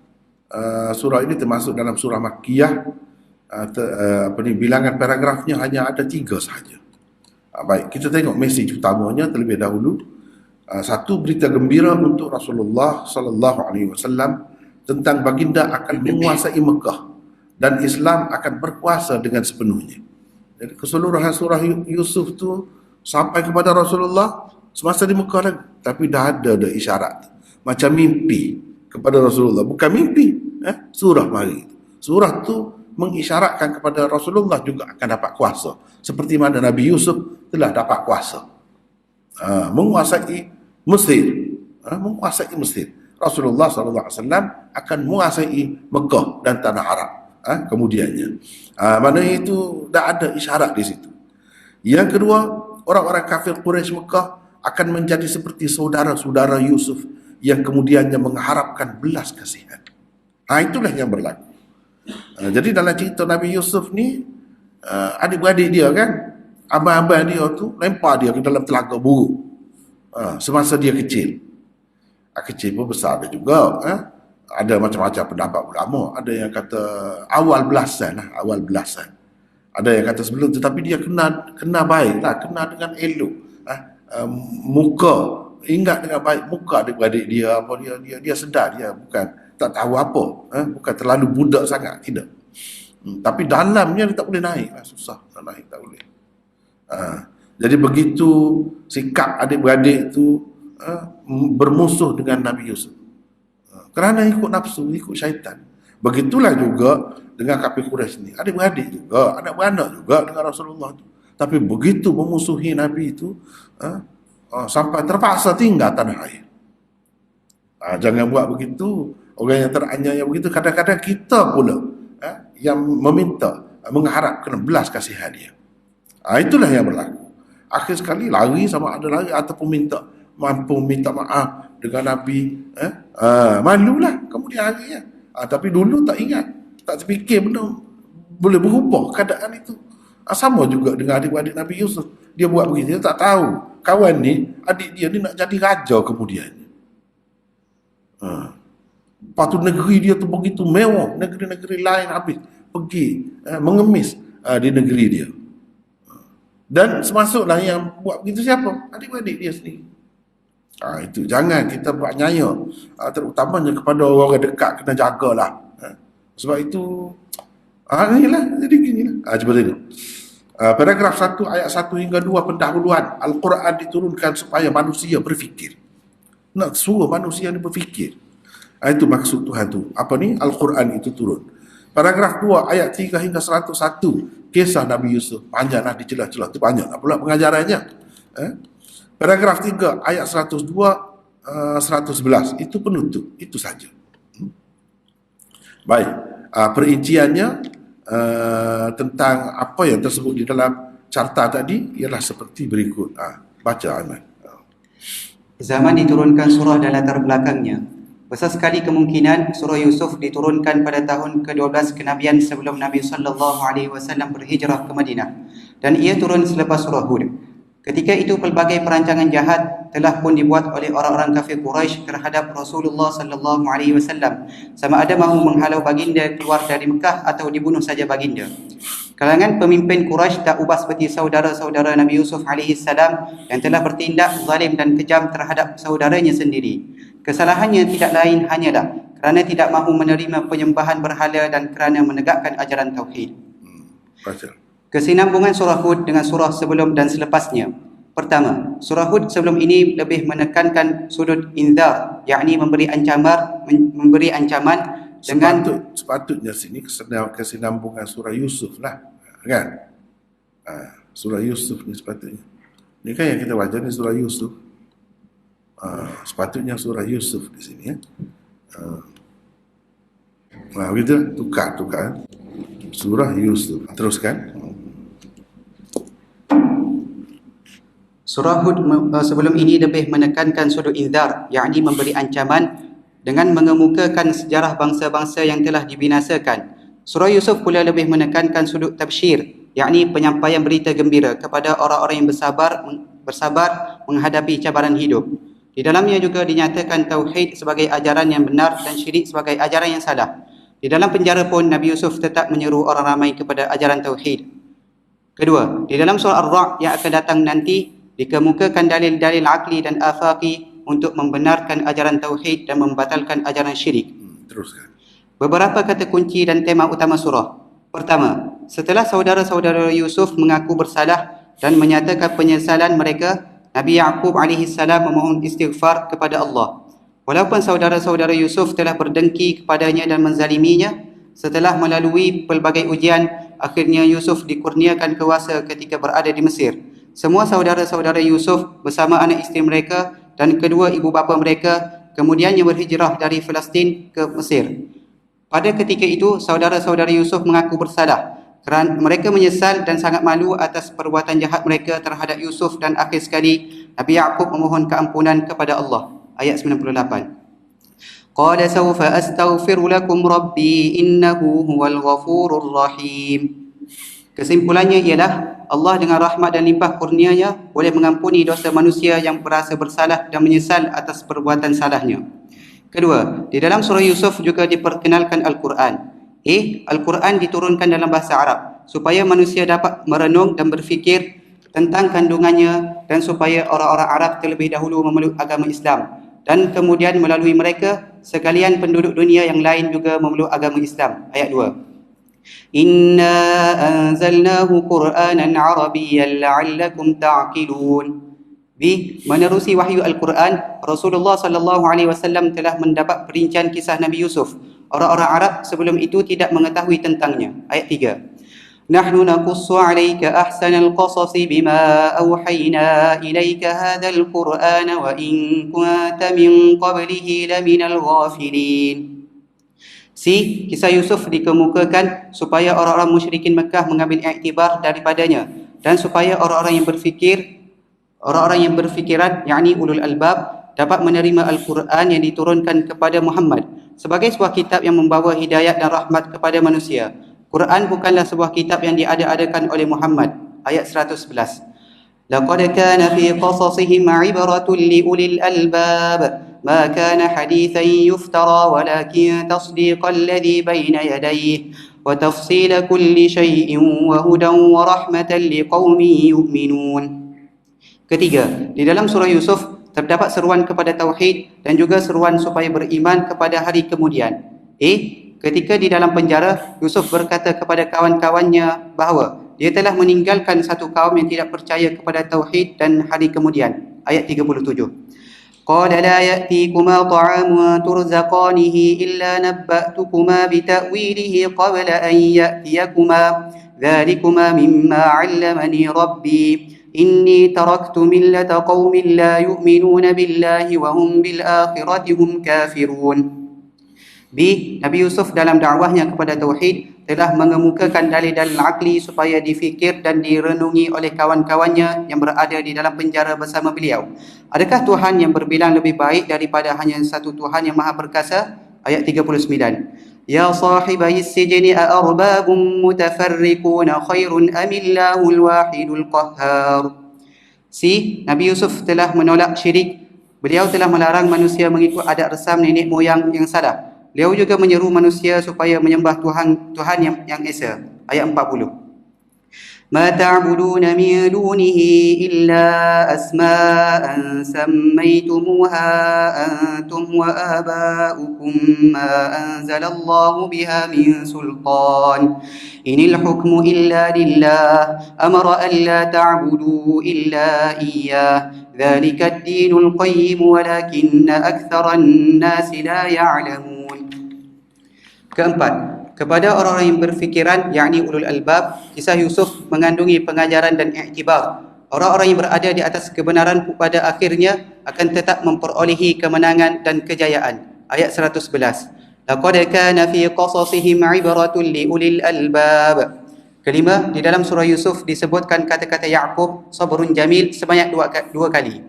Surah ini termasuk dalam surah Makkiyah. Bilangan paragrafnya hanya ada 3 sahaja. Baik, kita tengok mesej utamanya terlebih dahulu. Satu, berita gembira untuk Rasulullah sallallahu alaihi wasallam tentang baginda akan menguasai Mekah dan Islam akan berkuasa dengan sepenuhnya. Jadi keseluruhan surah Yusuf tu sampai kepada Rasulullah semasa di Mekah lagi, tapi dah ada isyarat macam mimpi kepada Rasulullah, bukan mimpi, surah mari. Surah tu mengisyaratkan kepada Rasulullah juga akan dapat kuasa seperti mana Nabi Yusuf telah dapat kuasa menguasai Mesir, Rasulullah SAW akan menguasai Mekah dan tanah Arab kemudiannya. Maknanya itu dah ada isyarat di situ. Yang kedua, orang-orang kafir Quraisy Mekah akan menjadi seperti saudara-saudara Yusuf yang kemudiannya mengharapkan belas kasihan. Itulah yang berlaku. Jadi dalam cerita Nabi Yusuf ni, adik-beradik dia kan, abang-abang dia tu lempar dia ke dalam telaga buruk semasa dia kecil. Kecil pun besar dia juga. Ada macam-macam pendapat ulama. Ada yang kata awal belasan. Ada yang kata sebelum tu, tapi dia kena baik lah, kena dengan elok. Muka, ingat dengan baik muka adik-beradik dia, apa dia sedar dia bukan tak tahu apa, bukan terlalu budak sangat, tidak. Tapi dalamnya dia tak boleh naik lah, susah nak naik, tak boleh. Jadi begitu sikap adik-beradik tu bermusuh dengan Nabi Yusuf, kerana ikut nafsu, ikut syaitan. Begitulah juga dengan kafir Quraisy ni, adik-beradik juga, anak beranak juga dengan Rasulullah tu. Tapi begitu memusuhi Nabi itu, sampai terpaksa tinggal tanah air. Jangan buat begitu. Orang yang teraniaya begitu, kadang-kadang kita pula yang meminta, mengharapkan belas kasihan dia. Itulah yang berlaku. Akhir sekali lari, sama ada lari ataupun mampu minta maaf dengan Nabi. Malulah kemudian harinya. Tapi dulu tak ingat, tak terfikir benda boleh berubah keadaan itu. Sama juga dengan adik-adik Nabi Yusuf. Dia buat begitu, dia tak tahu kawan ni, adik dia ni nak jadi raja kemudiannya. Lepas tu negeri dia tu begitu mewah, negeri-negeri lain habis pergi mengemis di negeri dia. Dan semasuklah yang buat begitu siapa? Adik-adik dia sendiri. Itu jangan kita buat nyaya, terutamanya kepada orang dekat, kena jagalah. Sebab itu inilah, jadi ginilah. Cuba tengok. Paragraf 1 ayat 1 hingga 2 pendahuluan. Al-Quran diturunkan supaya manusia berfikir. Nak suruh manusia ni berfikir. Itu maksud Tuhan tu. Apa ni? Al-Quran itu turun. Paragraf 2 ayat 3 hingga 101. Kisah Nabi Yusuf. Panjanglah dicelah-celah. Itu banyaklah pula pengajarannya. Paragraf 3 ayat 102 111. Itu penutup. Itu saja. Baik. Perinciannya tentang apa yang tersebut di dalam carta tadi ialah seperti berikut. Baca Aiman. Zaman diturunkan surah dan latar belakangnya. Besar sekali kemungkinan surah Yusuf diturunkan pada tahun ke-12 kenabian sebelum Nabi SAW berhijrah ke Madinah, dan ia turun selepas surah Hud. Ketika itu pelbagai perancangan jahat telah pun dibuat oleh orang-orang kafir Quraisy terhadap Rasulullah SAW, sama ada mahu menghalau baginda keluar dari Mekah atau dibunuh saja baginda. Kalangan pemimpin Quraisy tak ubah seperti saudara-saudara Nabi Yusuf AS yang telah bertindak zalim dan kejam terhadap saudaranya sendiri. Kesalahannya tidak lain hanyalah kerana tidak mahu menerima penyembahan berhala dan kerana menegakkan ajaran tauhid. Kesinambungan surah Hud dengan surah sebelum dan selepasnya. Pertama, surah Hud sebelum ini lebih menekankan sudut inzar, yakni memberi ancaman dengan sepatutnya sini kesinambungan surah Yusuf lah, kan? Surah Yusuf ni sepatutnya. Ni kan yang kita baca ni surah Yusuf. Sepatutnya surah Yusuf di sini, ya. Begitu tukar. Surah Yusuf. Teruskan. Surah Hud sebelum ini lebih menekankan sudut inzar, yakni memberi ancaman dengan mengemukakan sejarah bangsa-bangsa yang telah dibinasakan. Surah Yusuf pula lebih menekankan sudut tabsyir, yakni penyampaian berita gembira kepada orang-orang yang bersabar menghadapi cabaran hidup. Di dalamnya juga dinyatakan tauhid sebagai ajaran yang benar dan syirik sebagai ajaran yang salah. Di dalam penjara pun Nabi Yusuf tetap menyeru orang ramai kepada ajaran tauhid. Kedua, di dalam surah Ar-Ra'd yang akan datang nanti dikemukakan dalil-dalil akli dan afaqi untuk membenarkan ajaran tauhid dan membatalkan ajaran syirik. Teruskan. Beberapa kata kunci dan tema utama surah. Pertama, setelah saudara-saudara Yusuf mengaku bersalah dan menyatakan penyesalan mereka, Nabi Yaqub AS memohon istighfar kepada Allah. Walaupun saudara-saudara Yusuf telah berdengki kepadanya dan menzaliminya, setelah melalui pelbagai ujian, akhirnya Yusuf dikurniakan kuasa ketika berada di Mesir. Semua saudara-saudara Yusuf bersama anak isteri mereka dan kedua ibu bapa mereka kemudiannya berhijrah dari Palestin ke Mesir. Pada ketika itu, saudara-saudara Yusuf mengaku bersalah kerana mereka menyesal dan sangat malu atas perbuatan jahat mereka terhadap Yusuf dan akhir sekali Nabi Yaqub memohon keampunan kepada Allah. Ayat 98. Qala sawfa astaghfiru lakum rabbi innahu huwal ghafurur rahim. Kesimpulannya ialah Allah dengan rahmat dan limpah kurnianya boleh mengampuni dosa manusia yang merasa bersalah dan menyesal atas perbuatan salahnya. Kedua, di dalam surah Yusuf juga diperkenalkan Al-Quran. Al-Quran diturunkan dalam bahasa Arab supaya manusia dapat merenung dan berfikir tentang kandungannya dan supaya orang-orang Arab terlebih dahulu memeluk agama Islam dan kemudian melalui mereka sekalian penduduk dunia yang lain juga memeluk agama Islam. Ayat 2. Inna anzalnahu Qur'anan Arabiyyan la'allakum ta'qilun. Menerusi wahyu Al-Quran, Rasulullah SAW telah mendapat perincian kisah Nabi Yusuf. Orang-orang Arab sebelum itu tidak mengetahui tentangnya. Ayat 3. Nahnu naqussu 'alaika ahsanal qasasi bima awhayna ilaika hadzal Qur'ana wa in kunta min qablihi laminal ghafilin. Kisah Yusuf dikemukakan supaya orang-orang musyrikin Mekah mengambil iktibar daripadanya dan supaya orang-orang yang berfikiran, yakni ulul albab, dapat menerima Al-Quran yang diturunkan kepada Muhammad sebagai sebuah kitab yang membawa hidayat dan rahmat kepada manusia. Quran bukanlah sebuah kitab yang diada-adakan oleh Muhammad. Ayat 111. Laqad kana fi qasasihim 'ibratun liulil albab ma kana hadithan yuftara walakin tasdiqal ladzi baina yadayhi wa tafsila kulli shay'in wa hudan wa rahmatan liqaumin yu'minun. Ketiga, di dalam surah Yusuf terdapat seruan kepada tauhid dan juga seruan supaya beriman kepada hari kemudian. Ketika di dalam penjara, Yusuf berkata kepada kawan-kawannya bahawa dia telah meninggalkan satu kaum yang tidak percaya kepada tauhid dan hari kemudian. Ayat 37. Qala la ya'tikuma ta'amun turzaqanihi illa nabba'tukuma bita'wilihi qabla an ya'tiyakuma dhalikuma mimma 'allamani rabbi inni taraktu millata qaumin la yu'minuna billahi wa hum bil akhirati hum kafirun. Nabi Yusuf dalam dakwahnya kepada tauhid telah mengemukakan dalil-dalil akli supaya difikir dan direnungi oleh kawan-kawannya yang berada di dalam penjara bersama beliau. Adakah Tuhan yang berbilang lebih baik daripada hanya satu Tuhan yang Maha Perkasa? Ayat 39. Ya sahibai sijni a'arbabun mutafarriquna khairun amillahul wahidul qahhar. Nabi Yusuf telah menolak syirik. Beliau telah melarang manusia mengikut adat resam nenek moyang yang salah. Beliau juga menyeru manusia supaya menyembah Tuhan yang Esa. Ayat 40. Ma ta'buduna min dunihi illa asma'an sammaytumuha antum wa aba'ukum ma anzalallahu biha min sultan. Inil hukmu illa lillah amara an la ta'budu illa iyyah. Dhalika ad-dinul qayyim walakinna aktharan nasi la ya'lamun. Keempat, kepada orang-orang yang berfikiran, yakni ulul albab, kisah Yusuf mengandungi pengajaran dan iktibar. Orang-orang yang berada di atas kebenaran pada akhirnya akan tetap memperolehi kemenangan dan kejayaan. Ayat 111. Laqad kana fi qasasihim 'ibratun liulil albab. Kelima, di dalam surah Yusuf disebutkan kata-kata Yaqub sabrun jamil sebanyak dua kali.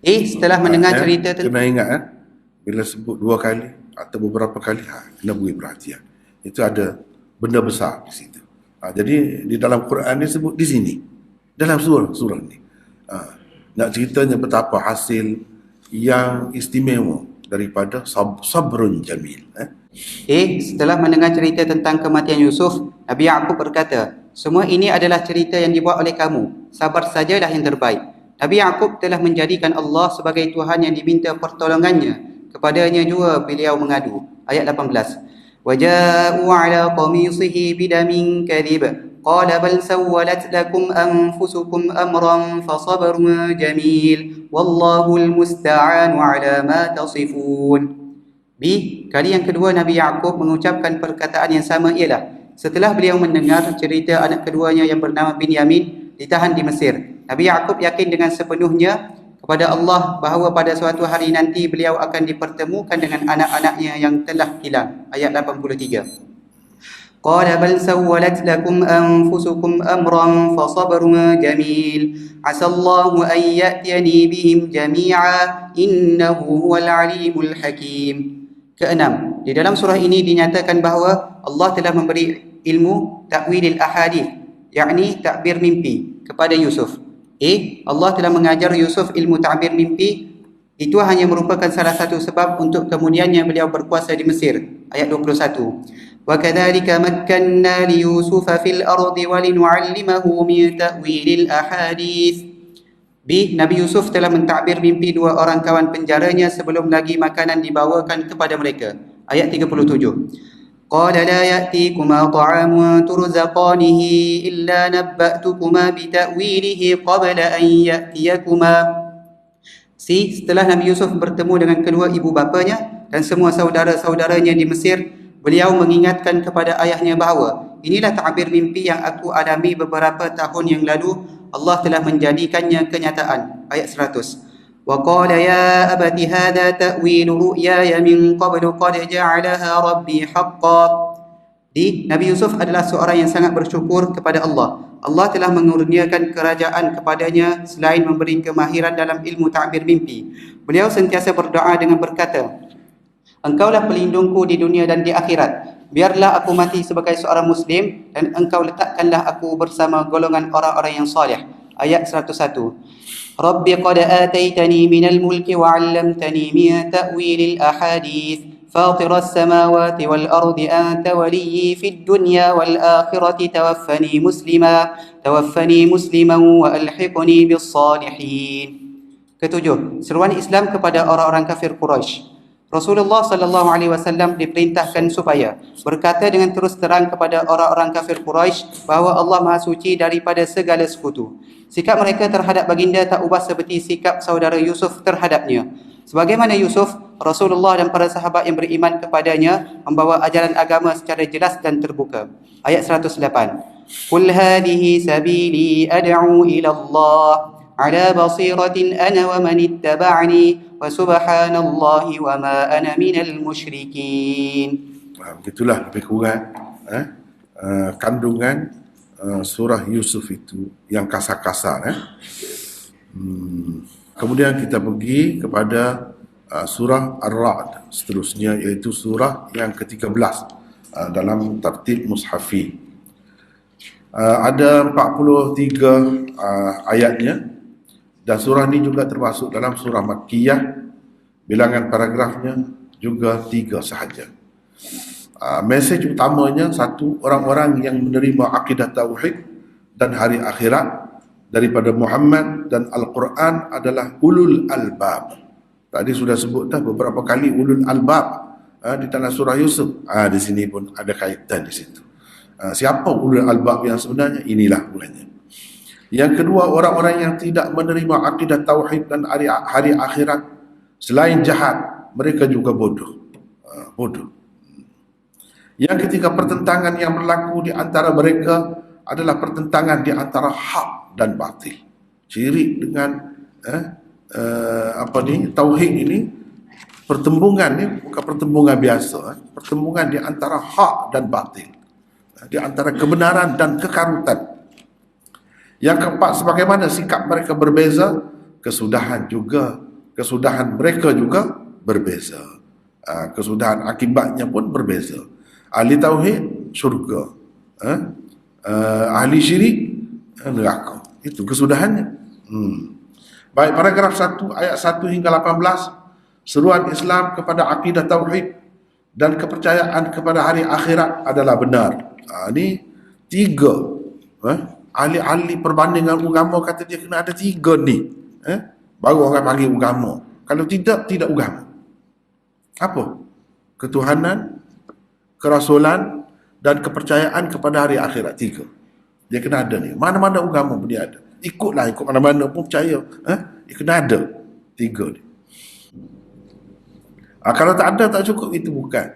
Setelah mendengar cerita kena ingat bila sebut dua kali atau beberapa kali, kena beri perhatian. Itu ada benda besar di situ. Jadi di dalam Quran ni sebut di sini, dalam surah ni. Nak ceritanya betapa hasil yang istimewa daripada sabrun jamil. Setelah mendengar cerita tentang kematian Yusuf, Nabi Yaqub berkata, semua ini adalah cerita yang dibuat oleh kamu. Sabar sajalah yang terbaik. Nabi Yaqub telah menjadikan Allah sebagai Tuhan yang diminta pertolongannya. Kepadanya juga beliau mengadu. Ayat 18. وَجَاءُوا عَلَى قَمِيصِهِ بِدَمٍ كَذِبٍ قَالَ بَلْ سَوَّلَتْ لَكُمْ أَنفُسُكُمْ أَمْرًا فَصَبْرٌ جَمِيلٌ وَاللَّهُ الْمُسْتَعَانُ عَلَى مَا تَصِفُونَ. Kali yang kedua Nabi Yaqub mengucapkan perkataan yang sama ialah setelah beliau mendengar cerita anak keduanya yang bernama Binyamin ditahan di Mesir. Nabi Yaqub yakin dengan sepenuhnya kepada Allah bahawa pada suatu hari nanti beliau akan dipertemukan dengan anak-anaknya yang telah hilang. Ayat 83. Qala bal sawwalat lakum anfusukum amran fa sabrun jamil asallahu an ya'tiyani bihim jami'a innahu huwal alimul hakim. Keenam, di dalam surah ini dinyatakan bahawa Allah telah memberi ilmu ta'wilil ahadith, yakni takbir mimpi kepada Yusuf. Allah telah mengajar Yusuf ilmu ta'bir mimpi. Itu hanya merupakan salah satu sebab untuk kemudiannya beliau berkuasa di Mesir. Ayat 21. Wa kadzalika makkanna li Yusufa fil ardi wa linu'allimahu min ta'wilil ahadits. Nabi Yusuf telah mentakbir mimpi dua orang kawan penjaranya sebelum lagi makanan dibawakan kepada mereka. Ayat 37. قال لا يأتيكما طعام ترزقانه إلا نبأتكما بتأويله قبل أن يأتيكما. Setelah Nabi Yusuf bertemu dengan kedua ibu bapanya dan semua saudara-saudaranya di Mesir, beliau mengingatkan kepada ayahnya bahawa inilah takbir mimpi yang aku alami beberapa tahun yang lalu. Allah telah menjadikannya kenyataan. Ayat 100. وقال يا أبت هذا تأويل رؤياي من قبل قد جعلها ربي حقا. Nabi Yusuf adalah seorang yang sangat bersyukur kepada Allah. Allah telah mengurniakan kerajaan kepadanya selain memberi kemahiran dalam ilmu takbir mimpi. Beliau sentiasa berdoa dengan berkata, Engkaulah pelindungku di dunia dan di akhirat. Biarlah aku mati sebagai seorang Muslim dan Engkau letakkanlah aku bersama golongan orang-orang yang salih. Ayat 101. Rabbi qad ataitani minal mulki wa 'allamtani min ta'wilil ahadits fatiras samawati wal ardi anta waliyyi fid dunya wal akhirati tawaffani musliman wa alhiqni bis salihin. Ketujuh, seruan Islam kepada orang-orang kafir Quraisy. Rasulullah sallallahu alaihi wasallam diperintahkan supaya berkata dengan terus terang kepada orang-orang kafir Quraisy bahawa Allah Maha Suci daripada segala sekutu. Sikap mereka terhadap baginda tak ubah seperti sikap saudara Yusuf terhadapnya. Sebagaimana Yusuf, Rasulullah dan para sahabat yang beriman kepadanya membawa ajaran agama secara jelas dan terbuka. Ayat 108. Qul hadhihi sabili ad'u ila Allah ala basiratin ana wa man ittaba'ani wa subhanallahi wa ma ana minal musyrikin. Begitulah lebih kurang kandungan surah Yusuf itu yang kasar-kasar. Kemudian kita pergi kepada surah Ar-Ra'd seterusnya, iaitu surah yang ke-13 dalam tertib mushafi. Ada 43 ayatnya dan surah ini juga termasuk dalam surah Makkiyah. Bilangan paragrafnya juga 3 sahaja. Mesej utamanya satu, orang-orang yang menerima akidah tauhid dan hari akhirat daripada Muhammad dan Al-Quran adalah ulul albab. Tadi sudah sebut dah beberapa kali ulul albab di dalam surah Yusuf. Di sini pun ada kaitan di situ. Siapa ulul albab yang sebenarnya? Inilah bulannya. Yang kedua, orang-orang yang tidak menerima akidah tauhid dan hari akhirat selain jahat, mereka juga bodoh. Bodoh. Yang ketiga, pertentangan yang berlaku di antara mereka adalah pertentangan di antara hak dan batil. Syirik dengan tauhid ini, pertembungan ni bukan pertembungan biasa, pertembungan di antara hak dan batil, di antara kebenaran dan kekarutan. Yang keempat, sebagaimana sikap mereka berbeza, kesudahan mereka juga berbeza. Kesudahan akibatnya pun berbeza. Ahli tauhid syurga, ahli syirik, neraka. Itu kesudahannya. Baik, paragraf 1 ayat 1 hingga 18, seruan Islam kepada akidah tauhid dan kepercayaan kepada hari akhirat adalah benar. Ini 3 ahli-ahli perbandingan agama kata dia kena ada 3 ni, baru orang panggil agama. Kalau tidak agama. Apa? Ketuhanan, kerasulan dan kepercayaan kepada hari akhirat. 3 dia kena ada ni. Mana-mana agama pun dia ada. Ikut mana-mana pun percaya, dia kena ada 3 ni. Kalau tak ada, tak cukup, itu bukan.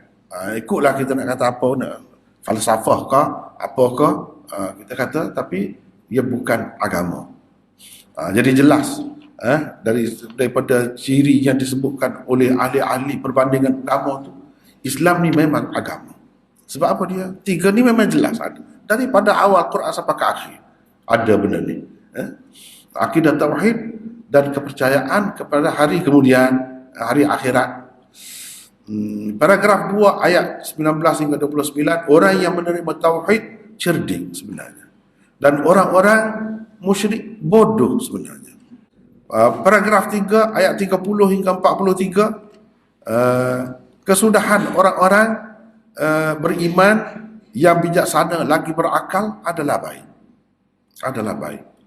Ikutlah kita nak kata apa, nak falsafah kah, apakah, kita kata, tapi ia bukan agama. Jadi jelas daripada ciri yang disebutkan oleh ahli-ahli perbandingan agama tu, Islam ni memang agama. Sebab apa dia? 3 ni memang jelas ada. Daripada awal Quran sampai ke akhir ada benda ni. Akidah tauhid dan kepercayaan kepada hari kemudian, hari akhirat. Paragraf 2 ayat 19 hingga 29, orang yang menerima tauhid cerdik sebenarnya, dan orang-orang musyrik bodoh sebenarnya. Paragraf 3 ayat 30 hingga 43, kesudahan orang-orang beriman yang bijaksana lagi berakal adalah baik.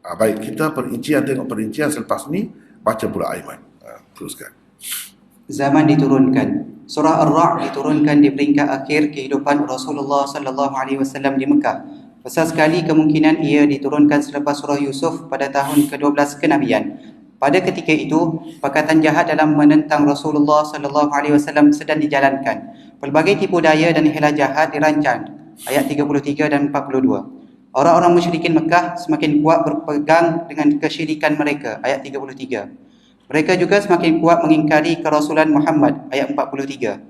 Baik, kita perincian, tengok perincian selepas ni, baca pula Aiman. Teruskan. Zaman diturunkan. Surah Ar-Ra'd diturunkan di peringkat akhir kehidupan Rasulullah sallallahu alaihi wasallam di Mekah. Besar sekali kemungkinan ia diturunkan selepas surah Yusuf pada tahun ke-12 kenabian. Pada ketika itu, perkataan jahat dalam menentang Rasulullah sallallahu alaihi wasallam sedang dijalankan. Pelbagai tipu daya dan hila jahat dirancang. Ayat 33 dan 42. Orang-orang musyrikin Mekah semakin kuat berpegang dengan kesyirikan mereka. Ayat 33. Mereka juga semakin kuat mengingkari kerasulan Muhammad. Ayat 43.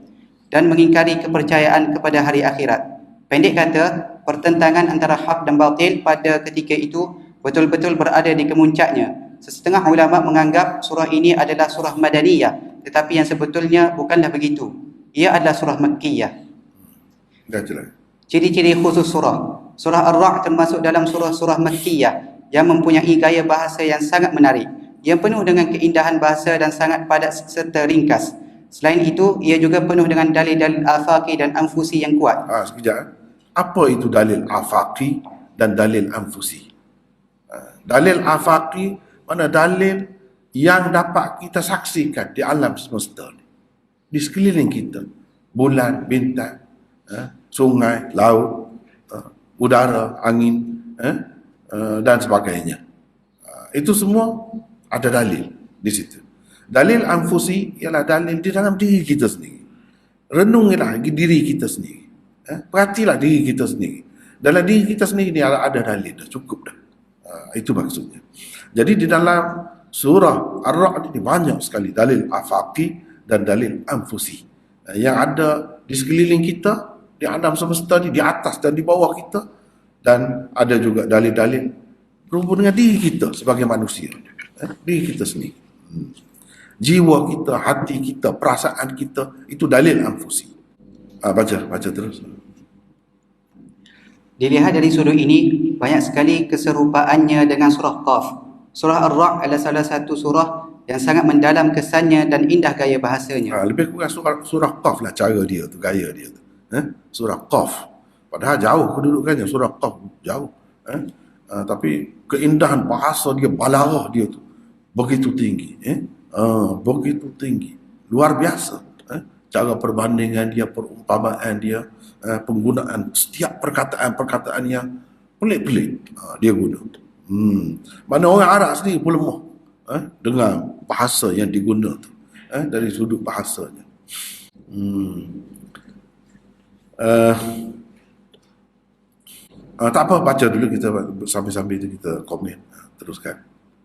Dan mengingkari kepercayaan kepada hari akhirat. Pendek kata, pertentangan antara hak dan batil pada ketika itu betul-betul berada di kemuncaknya. Sesetengah ulama menganggap surah ini adalah surah Madaniyah, tetapi yang sebetulnya bukanlah begitu. Ia adalah surah Makkiyah. Ciri-ciri khusus surah. Surah Ar-Ra'd termasuk dalam surah-surah Makkiyah yang mempunyai gaya bahasa yang sangat menarik, yang penuh dengan keindahan bahasa dan sangat padat serta ringkas. Selain itu, ia juga penuh dengan dalil-dalil afaqi dan anfusi yang kuat. Sekejap. Apa itu dalil afaqi dan dalil anfusi? Dalil afaqi mana dalil yang dapat kita saksikan di alam semesta ni, di sekeliling kita. Bulan, bintang, sungai, laut, udara, angin, dan sebagainya. Itu semua ada dalil di situ. Dalil anfusi ialah dalil di dalam diri kita sendiri. Renungilah diri kita sendiri. Perhatilah diri kita sendiri. Dalam diri kita sendiri ni ada dalil dah, cukup dah. Itu maksudnya. Jadi di dalam surah Ar-Ra'd ini banyak sekali dalil afaqi dan dalil anfusi yang ada di sekeliling kita, di alam semesta ni, di atas dan di bawah kita, dan ada juga dalil-dalil berhubung dengan diri kita sebagai manusia, diri kita sendiri, jiwa kita, hati kita, perasaan kita, itu dalil anfusi. Baca terus. Dilihat dari sudut ini, banyak sekali keserupaannya dengan surah Qaf. Surah Ar-Ra'd adalah salah satu surah yang sangat mendalam kesannya dan indah gaya bahasanya. Lebih kurang surah Qaf lah cara dia tu, gaya dia tu. Surah Qaf. Padahal jauh kedudukannya, surah Qaf jauh. Tapi keindahan bahasa dia, balarah dia tu begitu tinggi. Begitu tinggi. Luar biasa. Cara perbandingan dia, perumpamaan dia, penggunaan setiap perkataan yang pelik-pelik dia guna. Mana orang Arab sendiri pun lemah dengan bahasa yang diguna tu, dari sudut bahasanya. Tak apa, baca dulu, kita sambil-sambil itu kita komen. Teruskan.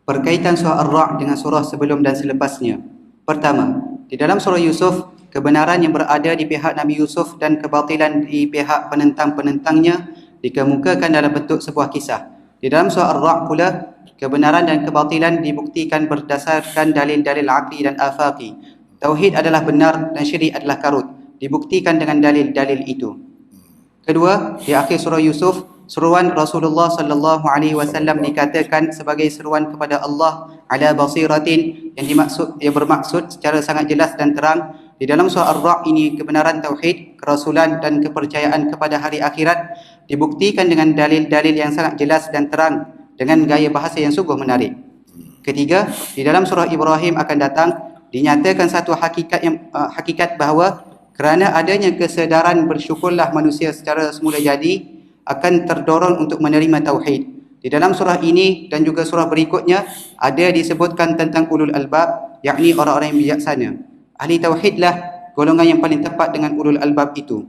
Berkaitan surah Ar-Ra'd dengan surah sebelum dan selepasnya. Pertama, di dalam surah Yusuf, kebenaran yang berada di pihak Nabi Yusuf dan kebatilan di pihak penentang-penentangnya dikemukakan dalam bentuk sebuah kisah. Di dalam surah Ar-Ra'd pula, kebenaran dan kebatilan dibuktikan berdasarkan dalil-dalil aqli dan afaqi. Tauhid adalah benar dan syirik adalah karut. Dibuktikan dengan dalil-dalil itu. Kedua, di akhir surah Yusuf, seruan Rasulullah sallallahu alaihi wasallam dikatakan sebagai seruan kepada Allah ala basiratin, yang bermaksud secara sangat jelas dan terang. Di dalam surah Ar-Ra'd ini kebenaran tauhid, kerasulan dan kepercayaan kepada hari akhirat dibuktikan dengan dalil-dalil yang sangat jelas dan terang dengan gaya bahasa yang sungguh menarik. Ketiga, di dalam surah Ibrahim akan datang dinyatakan satu hakikat bahawa kerana adanya kesedaran bersyukurlah manusia secara semula jadi akan terdorong untuk menerima tauhid. Di dalam surah ini dan juga surah berikutnya ada disebutkan tentang ulul albab, yakni orang-orang yang bijaksana. Ahli tauhidlah golongan yang paling tepat dengan ulul albab itu.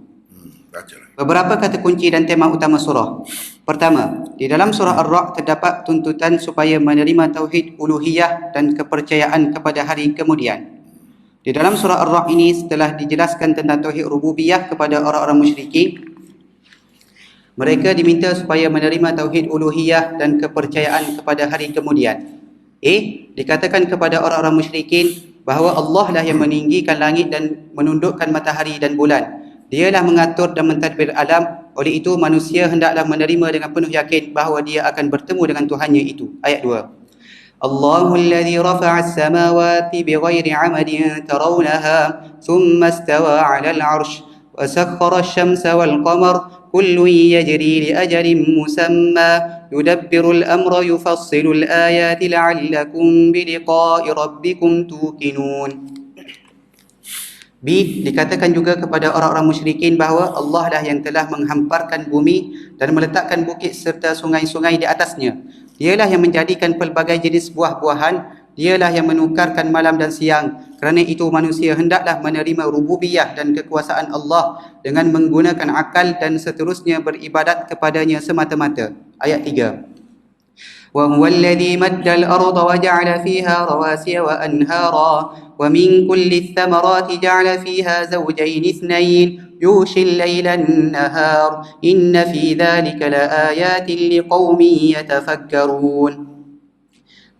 Bacalah. Beberapa kata kunci dan tema utama surah. Pertama, di dalam surah Ar-Ra'd terdapat tuntutan supaya menerima tauhid uluhiyah dan kepercayaan kepada hari kemudian. Di dalam surah Ar-Ra'd ini setelah dijelaskan tentang tauhid rububiyah kepada orang-orang musyrikin, mereka diminta supaya menerima tauhid uluhiyah dan kepercayaan kepada hari kemudian. Dikatakan kepada orang-orang musyrikin bahawa Allah lah yang meninggikan langit dan menundukkan matahari dan bulan. Dialah mengatur dan mentadbir alam. Oleh itu manusia hendaklah menerima dengan penuh yakin bahawa dia akan bertemu dengan Tuhannya itu. Ayat 2. Allahul ladzi rafa'a as-samawati bighairi 'amadin tarawnaha thumma istawa 'alal 'arsy wa sakhkhara asy-syamsa wal qamara kullun yajri li ajalin musamma yudabbirul amra yufassilul ayati la'allakum biliqa'i rabbikum tuqinun. Dikatakan juga kepada orang-orang musyrikin bahawa Allah lah yang telah menghamparkan bumi dan meletakkan bukit serta sungai-sungai di atasnya. Dialah yang menjadikan pelbagai jenis buah-buahan. Dialah yang menukarkan malam dan siang. Kerana itu manusia hendaklah menerima rububiyah dan kekuasaan Allah dengan menggunakan akal dan seterusnya beribadat kepadanya semata-mata. Ayat 3. وهو الذي مد الأرض وجعل فيها رواسي وأنهارا ومن كل الثمرات جعل فيها زوجين اثنين يغشي الليل النهار إن في ذلك لآيات لقوم يتفكرون.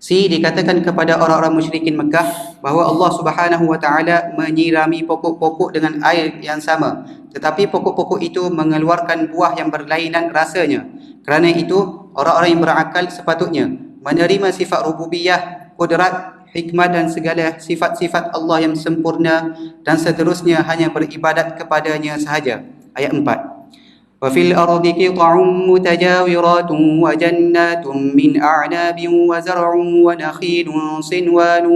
Dikatakan kepada orang-orang musyrikin Mekah bahawa Allah Subhanahu wa taala menyirami pokok-pokok dengan air yang sama, tetapi pokok-pokok itu mengeluarkan buah yang berlainan rasanya. Kerana itu orang-orang yang berakal sepatutnya menerima sifat rububiyah, qudrat, hikmah dan segala sifat-sifat Allah yang sempurna dan seterusnya hanya beribadat kepadanya sahaja. Ayat 4. وفي الأرض قطع متجاورات وجنات من أعناب وزرع ونخيل صنوان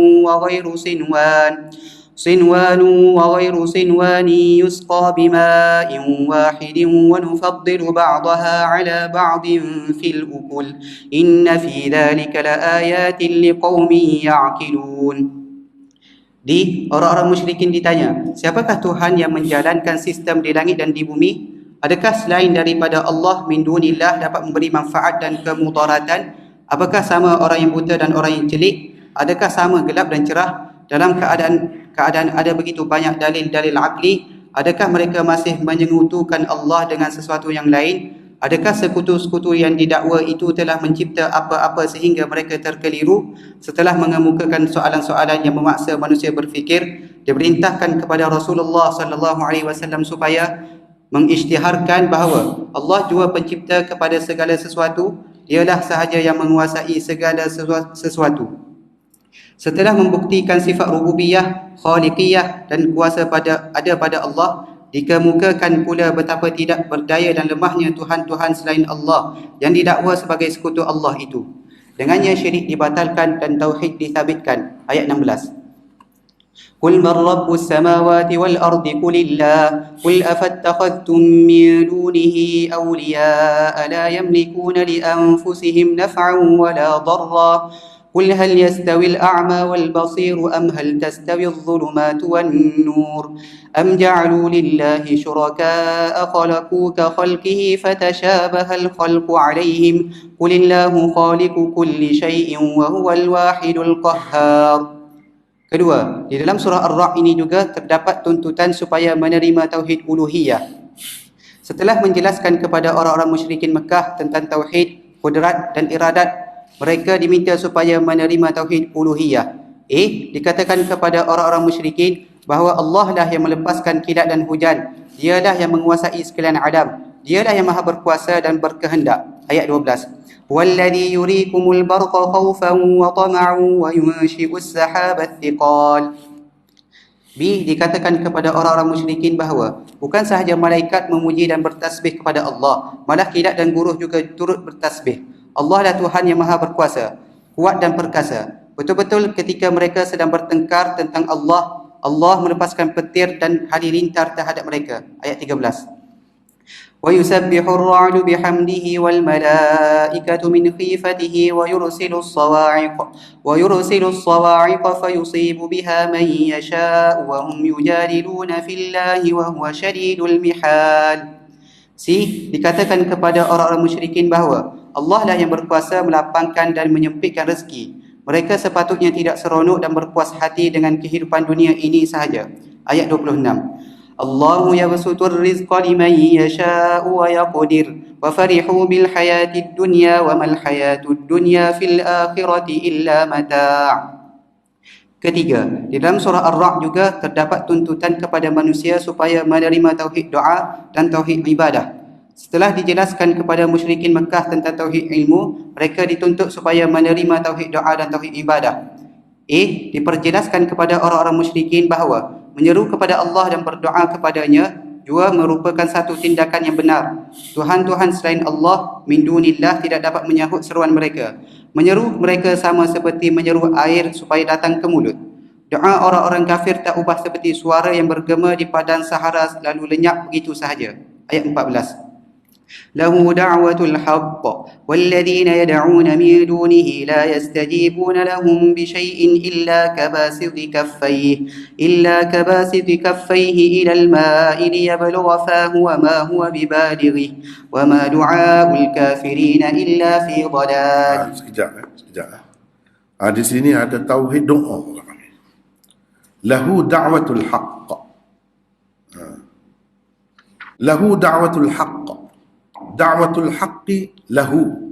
وغير صنوان يسقى بماء واحد ونفضل بعضها على بعض في الأكل إن في ذلك لآيات لقوم يعقلون. Orang-orang musyrikin ditanya, siapakah Tuhan yang menjalankan sistem di langit dan di bumi? Adakah selain daripada Allah min dunillah dapat memberi manfaat dan kemudaratan? Apakah sama orang yang buta dan orang yang celik? Adakah sama gelap dan cerah? Dalam keadaan ada begitu banyak dalil-dalil akli, adakah mereka masih menyekutukan Allah dengan sesuatu yang lain? Adakah sekutu-sekutu yang didakwa itu telah mencipta apa-apa sehingga mereka terkeliru? Setelah mengemukakan soalan-soalan yang memaksa manusia berfikir, diperintahkan kepada Rasulullah sallallahu alaihi wasallam supaya mengisytiharkan bahawa Allah jua pencipta kepada segala sesuatu, dialah sahaja yang menguasai segala sesuatu. Setelah membuktikan sifat rububiyah, khaliqiyah dan kuasa pada Allah, dikemukakan pula betapa tidak berdaya dan lemahnya Tuhan-Tuhan selain Allah yang didakwa sebagai sekutu Allah itu. Dengannya syirik dibatalkan dan tauhid dithabitkan. Ayat 16. قل من رب السماوات والأرض قل الله قل أفاتخذتم من دونه أولياء لا يملكون لأنفسهم نفعا ولا ضرا قل هل يستوي الأعمى والبصير أم هل تستوي الظلمات والنور أم جعلوا لله شركاء خلقوا كخلقه فتشابه الخلق عليهم قل الله خالق كل شيء وهو الواحد القهار. Kedua, di dalam surah Ar-Ra'd ini juga terdapat tuntutan supaya menerima tauhid uluhiyah. Setelah menjelaskan kepada orang-orang musyrikin Mekah tentang tauhid, qudrat dan iradat, mereka diminta supaya menerima tauhid uluhiyah. Dikatakan kepada orang-orang musyrikin bahawa Allah lah yang melepaskan kilat dan hujan. Dialah yang menguasai sekalian alam. Dialah yang maha berkuasa dan berkehendak. Ayat 12. Walladhi yurikumul barqa khawfan wa tama'an wa yunshi'us sahabat thiqal. B. Dikatakan kepada orang-orang musyrikin bahawa bukan sahaja malaikat memuji dan bertasbih kepada Allah, malah kilat dan guruh juga turut bertasbih. Allah adalah Tuhan yang maha berkuasa, kuat dan perkasa. Betul-betul ketika mereka sedang bertengkar tentang Allah, Allah melepaskan petir dan halilintar terhadap mereka. Ayat 13. وَيُسَبِّحُ الرَّعْدُ بِحَمْدِهِ وَالْمَلَائِكَةُ مِنْ خِيفَتِهِ وَيُرْسِلُ الصَّوَاعِقَ فَيُصِيبُ بِهَا مَنْ يَشَاءُ وَهُمْ يُجَادِلُونَ فِي اللَّهِ وَهُوَ شَدِيدُ الْمِحَالِ. Dikatakan kepada orang-orang musyrikin bahawa Allah lah yang berkuasa melapangkan dan menyempitkan rezeki. Mereka sepatutnya tidak seronok dan berpuas hati dengan kehidupan dunia ini sahaja. Ayat 26. Allahu yabsutur rizqa liman yasha'u wa yaqdir wa farihu bil hayatid dunya wa mal hayatud dunya fil akhirati illa mata'. Ketiga, di dalam surah Ar-Ra'd juga terdapat tuntutan kepada manusia supaya menerima tauhid doa dan tauhid ibadah. Setelah dijelaskan kepada musyrikin Mekah tentang tauhid ilmu, mereka dituntut supaya menerima tauhid doa dan tauhid ibadah. Diperjelaskan kepada orang-orang musyrikin bahawa menyeru kepada Allah dan berdoa kepadanya juga merupakan satu tindakan yang benar. Tuhan-Tuhan selain Allah min dunillah tidak dapat menyahut seruan mereka. Menyeru mereka sama seperti menyeru air supaya datang ke mulut. Doa orang-orang kafir tak ubah seperti suara yang bergema di padang Sahara lalu lenyap begitu sahaja. Ayat 14. له دعوة الحق والذين يدعون من دونه لا يستجيبون لهم بشيء إلا كباسط كفيه إلى الماء ليبلغ فاه وما هو ببالغه وما دعاء الكافرين إلا في ضلال. Sekejap. Di sini ada tauhid doa. Lahu da'watul haqq. Lahu da'watul haqq. Da'watul haqqi lahu.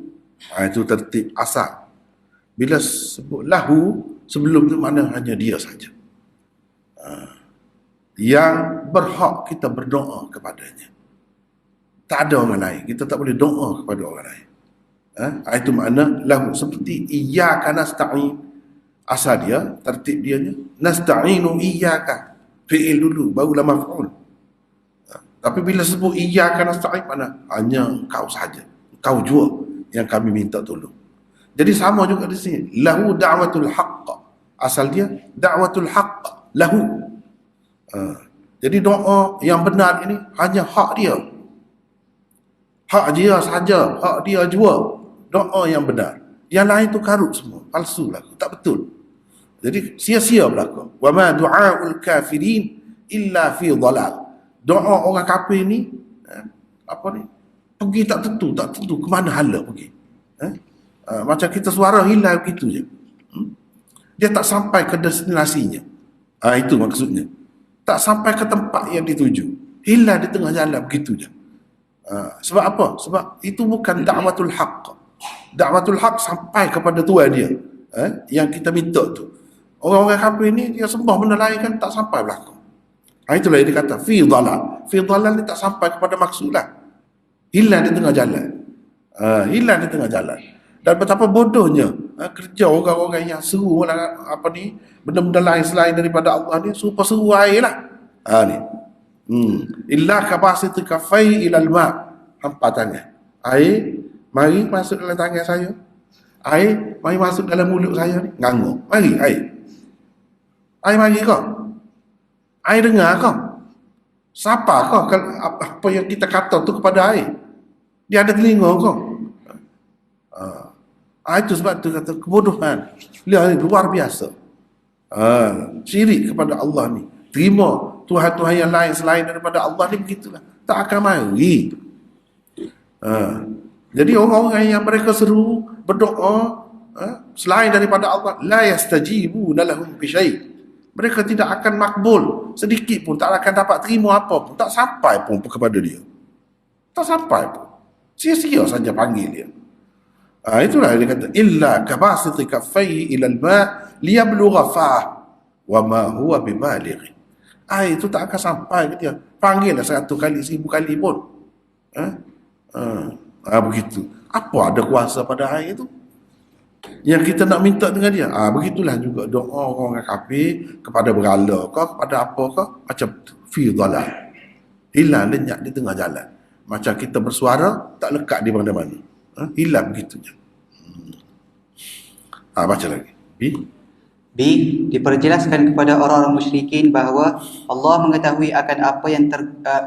Itu tertib asal. Bila sebut lahu, sebelum itu makna hanya dia saja. Yang berhak kita berdoa kepadanya. Tak ada orang lain. Kita tak boleh doa kepada orang lain. Itu makna lahu. Seperti iyyaka nasta'in. Asal dia, tertib dianya. Nasta'inu iyyaka. Fi'il dulu, barulah maf'ul. Tapi bila sebut iyyaka nasta'in, mana hanya engkau sahaja, engkau jua yang kami minta tolong. Jadi sama juga di sini, lahu da'watul haqq. Asal dia da'watul haqq lahu. Jadi doa yang benar ini hanya hak dia. Hak dia sahaja, hak dia jua. Doa yang benar. Yang lain tu karut semua, palsu berlaku, tak betul. Jadi sia-sia berlaku. Wa ma du'aul kafirin illa fi dhalal. Doa orang kafir ni pergi tak tentu ke mana hala pergi. Macam kita suara hilang begitu je. Dia tak sampai ke destinasinya. Itu maksudnya. Tak sampai ke tempat yang dituju. Hilang di tengah jalan begitu je. Sebab apa? Sebab itu bukan da'watul haqq. Da'watul haqq sampai kepada Tuhan dia. Yang kita minta tu. Orang-orang kafir ni dia sembah benda lain kan tak sampai berlaku. Itulah yang dikata fi dhalal. Fi dhalal ni tak sampai kepada maksud lah. Hilang di tengah jalan. Hilang di tengah jalan. Dan betapa bodohnya kerja orang-orang yang seru benda-benda lain selain daripada Allah ni seru air lah. Ni. Illa kabasiti kafai ilal ma'. Hampa tangan. Air mari masuk dalam tangan saya. Air mari masuk dalam mulut saya ni. Nganguk. Mari air. Air mari kau. Air dengar kau? Siapa kau? Apa yang kita kata tu kepada air? Dia ada telinga kau? Itu sebab tu kata kebodohan. Dia luar biasa. Syirik kepada Allah ni. Terima Tuhan-Tuhan yang lain selain daripada Allah ni begitulah. Tak akan mari. Jadi orang-orang yang mereka seru berdoa selain daripada Allah, la yastajibuna lahum bi syai'. Mereka tidak akan makbul sedikit pun, tak akan dapat terima apa pun, tak sampai pun kepada dia. Tak sampai pun. Sia-sia saja panggil dia. Itulah dia kata illa kabasiti kaffayhi ila al-ma' liyablugha fah wa ma huwa bibaligh. Itu tak akan sampai ke dia. Panggillah 100 kali, 1000 kali pun. Begitu. Apa ada kuasa pada air itu? Yang kita nak minta dengan dia. Begitulah juga doa orang kafir kepada berhala ke, kepada apa ke, macam tu. Fi dhalal. Hilang lenyap di tengah jalan. Macam kita bersuara, tak lekat di mana-mana. Hilang begitu je. Baca lagi. B. Diperjelaskan kepada orang-orang musyrikin bahawa Allah mengetahui akan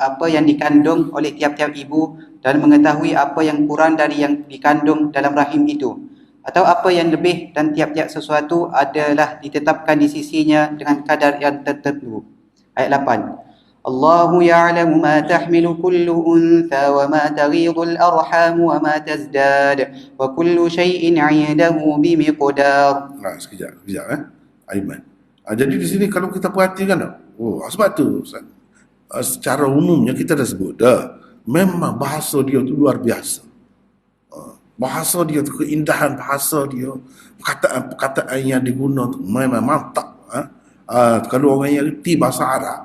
apa yang dikandung oleh tiap-tiap ibu dan mengetahui apa yang kurang dari yang dikandung dalam rahim itu, atau apa yang lebih, dan tiap-tiap sesuatu adalah ditetapkan di sisinya dengan kadar yang tertentu. Ayat 8. Allahu ya'lamu ma tahmilu kullu untha wa ma taghidul arham wa ma tazdad wa kullu shay'in 'indahu bimiqdar. Sekejap Aiman. Jadi di sini kalau kita perhatikan, sebab tu secara umumnya kita dah sebut dah, memang bahasa dia tu luar biasa. Bahasa dia tu, keindahan bahasa dia, perkataan yang diguna tu memang mantap. Kalau orang yang reti bahasa Arab,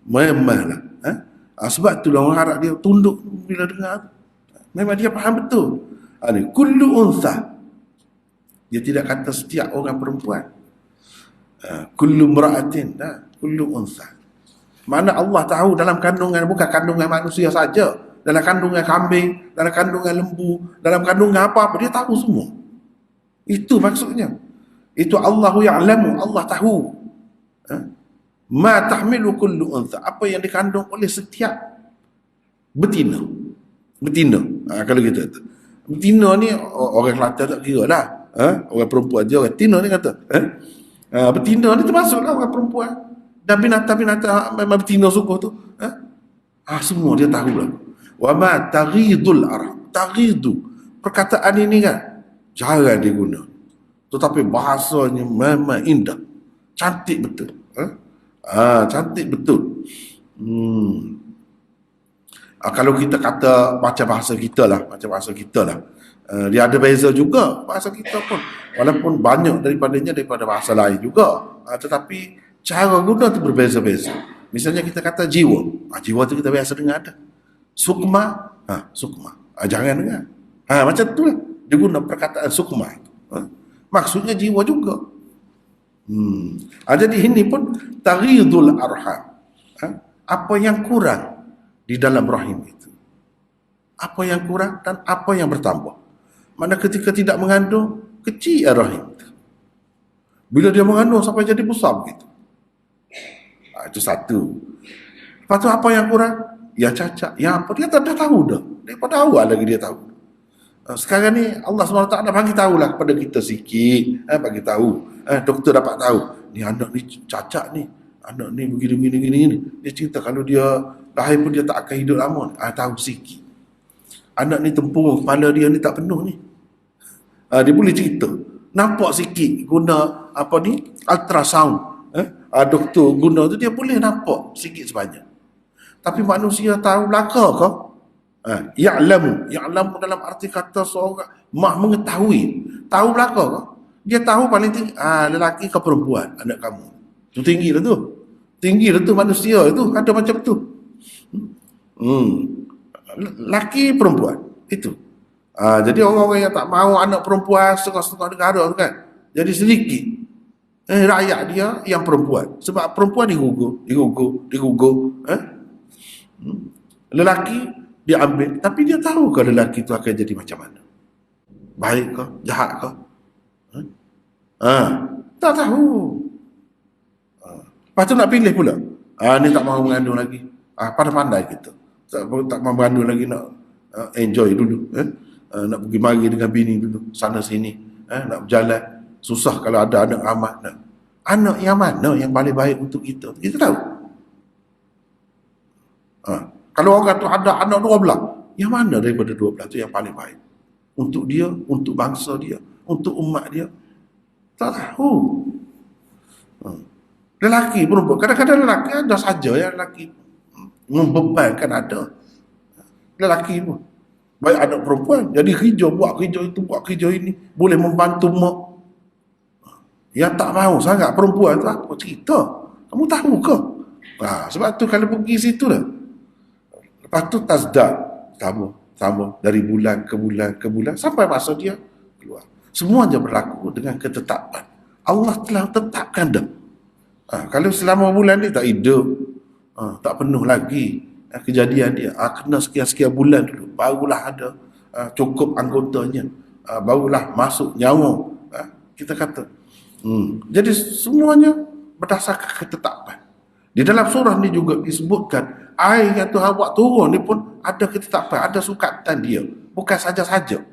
memanglah. Sebab tu orang Arab dia tunduk bila dengar. Memang dia faham betul. Kullu untha. Dia tidak kata setiap orang perempuan. Kullu mra'atin, kullu untha. Mana Allah tahu dalam kandungan, bukan kandungan manusia saja, dalam kandungan kambing, dalam kandungan lembu, dalam kandungan apa-apa, dia tahu semua. Itu maksudnya. Itu Allahu ya'lamu, Allah tahu. Ma tahmilu kullu untha, apa yang dikandung oleh setiap betina. Kalau kita kata betina ni, orang Kelantan tak kira lah. Orang perempuan je, orang betina ni kata betina ni termasuklah orang perempuan. Dan binatang-binatang memang betina suku tu. Semua dia tahu lah. Wa ma taghidul arham. Taghidu, perkataan ini kan jarang diguna, tetapi bahasanya memang indah, cantik betul. Cantik betul. Kalau kita kata macam bahasa kita lah, dia ada beza juga bahasa kita pun, walaupun banyak daripada bahasa lain juga, tetapi cara guna tu berbeza-beza. Misalnya kita kata jiwa, jiwa tu kita biasa dengar ada. Sukma, sukma, jangan dengar. Macam tu lah dia guna perkataan sukma. Maksudnya jiwa juga. Jadi ini pun taghidul arham. Apa yang kurang di dalam rahim itu, apa yang kurang dan apa yang bertambah. Mana ketika tidak mengandung, kecil rahim itu. Bila dia mengandung sampai jadi besar begitu. Itu satu. Lepas tu apa yang kurang? Ya cacat, ya apa, dia tak tahu dah. Daripada awal lagi dia tahu. Sekarang ni Allah SWT bagi tahulah kepada kita sikit, bagi tahu. Doktor dapat tahu, ni anak ni cacat ni, anak ni begini. Dia cerita kalau dia lahir pun dia tak akan hidup lama. Tahu sikit. Anak ni tempurung, kepala dia ni tak penuh ni. Dia boleh cerita. Nampak sikit guna apa ni, ultrasound. Doktor guna tu dia boleh nampak sikit sebanyak. Tapi manusia tahu belaka ke? Ya'lamu dalam arti kata seorang mengetahui, tahu belaka ke? Dia tahu paling tinggi lelaki ke perempuan anak kamu. Tu tinggi lah tu manusia itu ada macam tu. Laki perempuan itu. Jadi orang-orang yang tak mahu anak perempuan setengah-setengah negara tu kan, jadi sedikit rakyat dia yang perempuan, sebab perempuan digugur. Lelaki dia ambil, tapi dia tahu ke lelaki tu akan jadi macam mana, baik ke, jahat ke? Tak tahu. Lepas tu nak pilih pula, ni tak mahu mengandung lagi, pandai-pandai kita, tak mahu mengandung lagi, nak enjoy dulu, nak pergi mari dengan bini dulu, sana sini, nak berjalan. Susah kalau ada anak ramai. Anak yang mana yang paling baik untuk kita tahu. Kalau orang tu ada anak 12, yang mana daripada 12 tu yang paling baik untuk dia, untuk bangsa dia, untuk umat dia? Tak tahu. Lelaki perempuan, kadang-kadang lelaki ada saja yang lelaki membebankan, ada lelaki pun baik anak perempuan jadi kerja, buat kerja itu, buat kerja ini, boleh membantu mak. Yang tak mahu sangat perempuan tu, apa cerita? Kamu tahu ke? Sebab tu kalau pergi situ lah. Lepas tu tazdad, Sambung dari bulan ke bulan ke bulan sampai masa dia keluar. Semuanya berlaku dengan ketetapan. Allah telah tetapkan dah. Kalau selama bulan ni tak hidup, tak penuh lagi kejadian dia, kena sekian-sekian bulan dulu, barulah ada cukup anggotanya, barulah masuk nyawa, kita kata. Jadi semuanya berdasarkan ketetapan. Di dalam surah ni juga disebutkan air yang Tuhan buat turun ni pun ada ketetapan, ada sukatan dia, bukan saja-saja.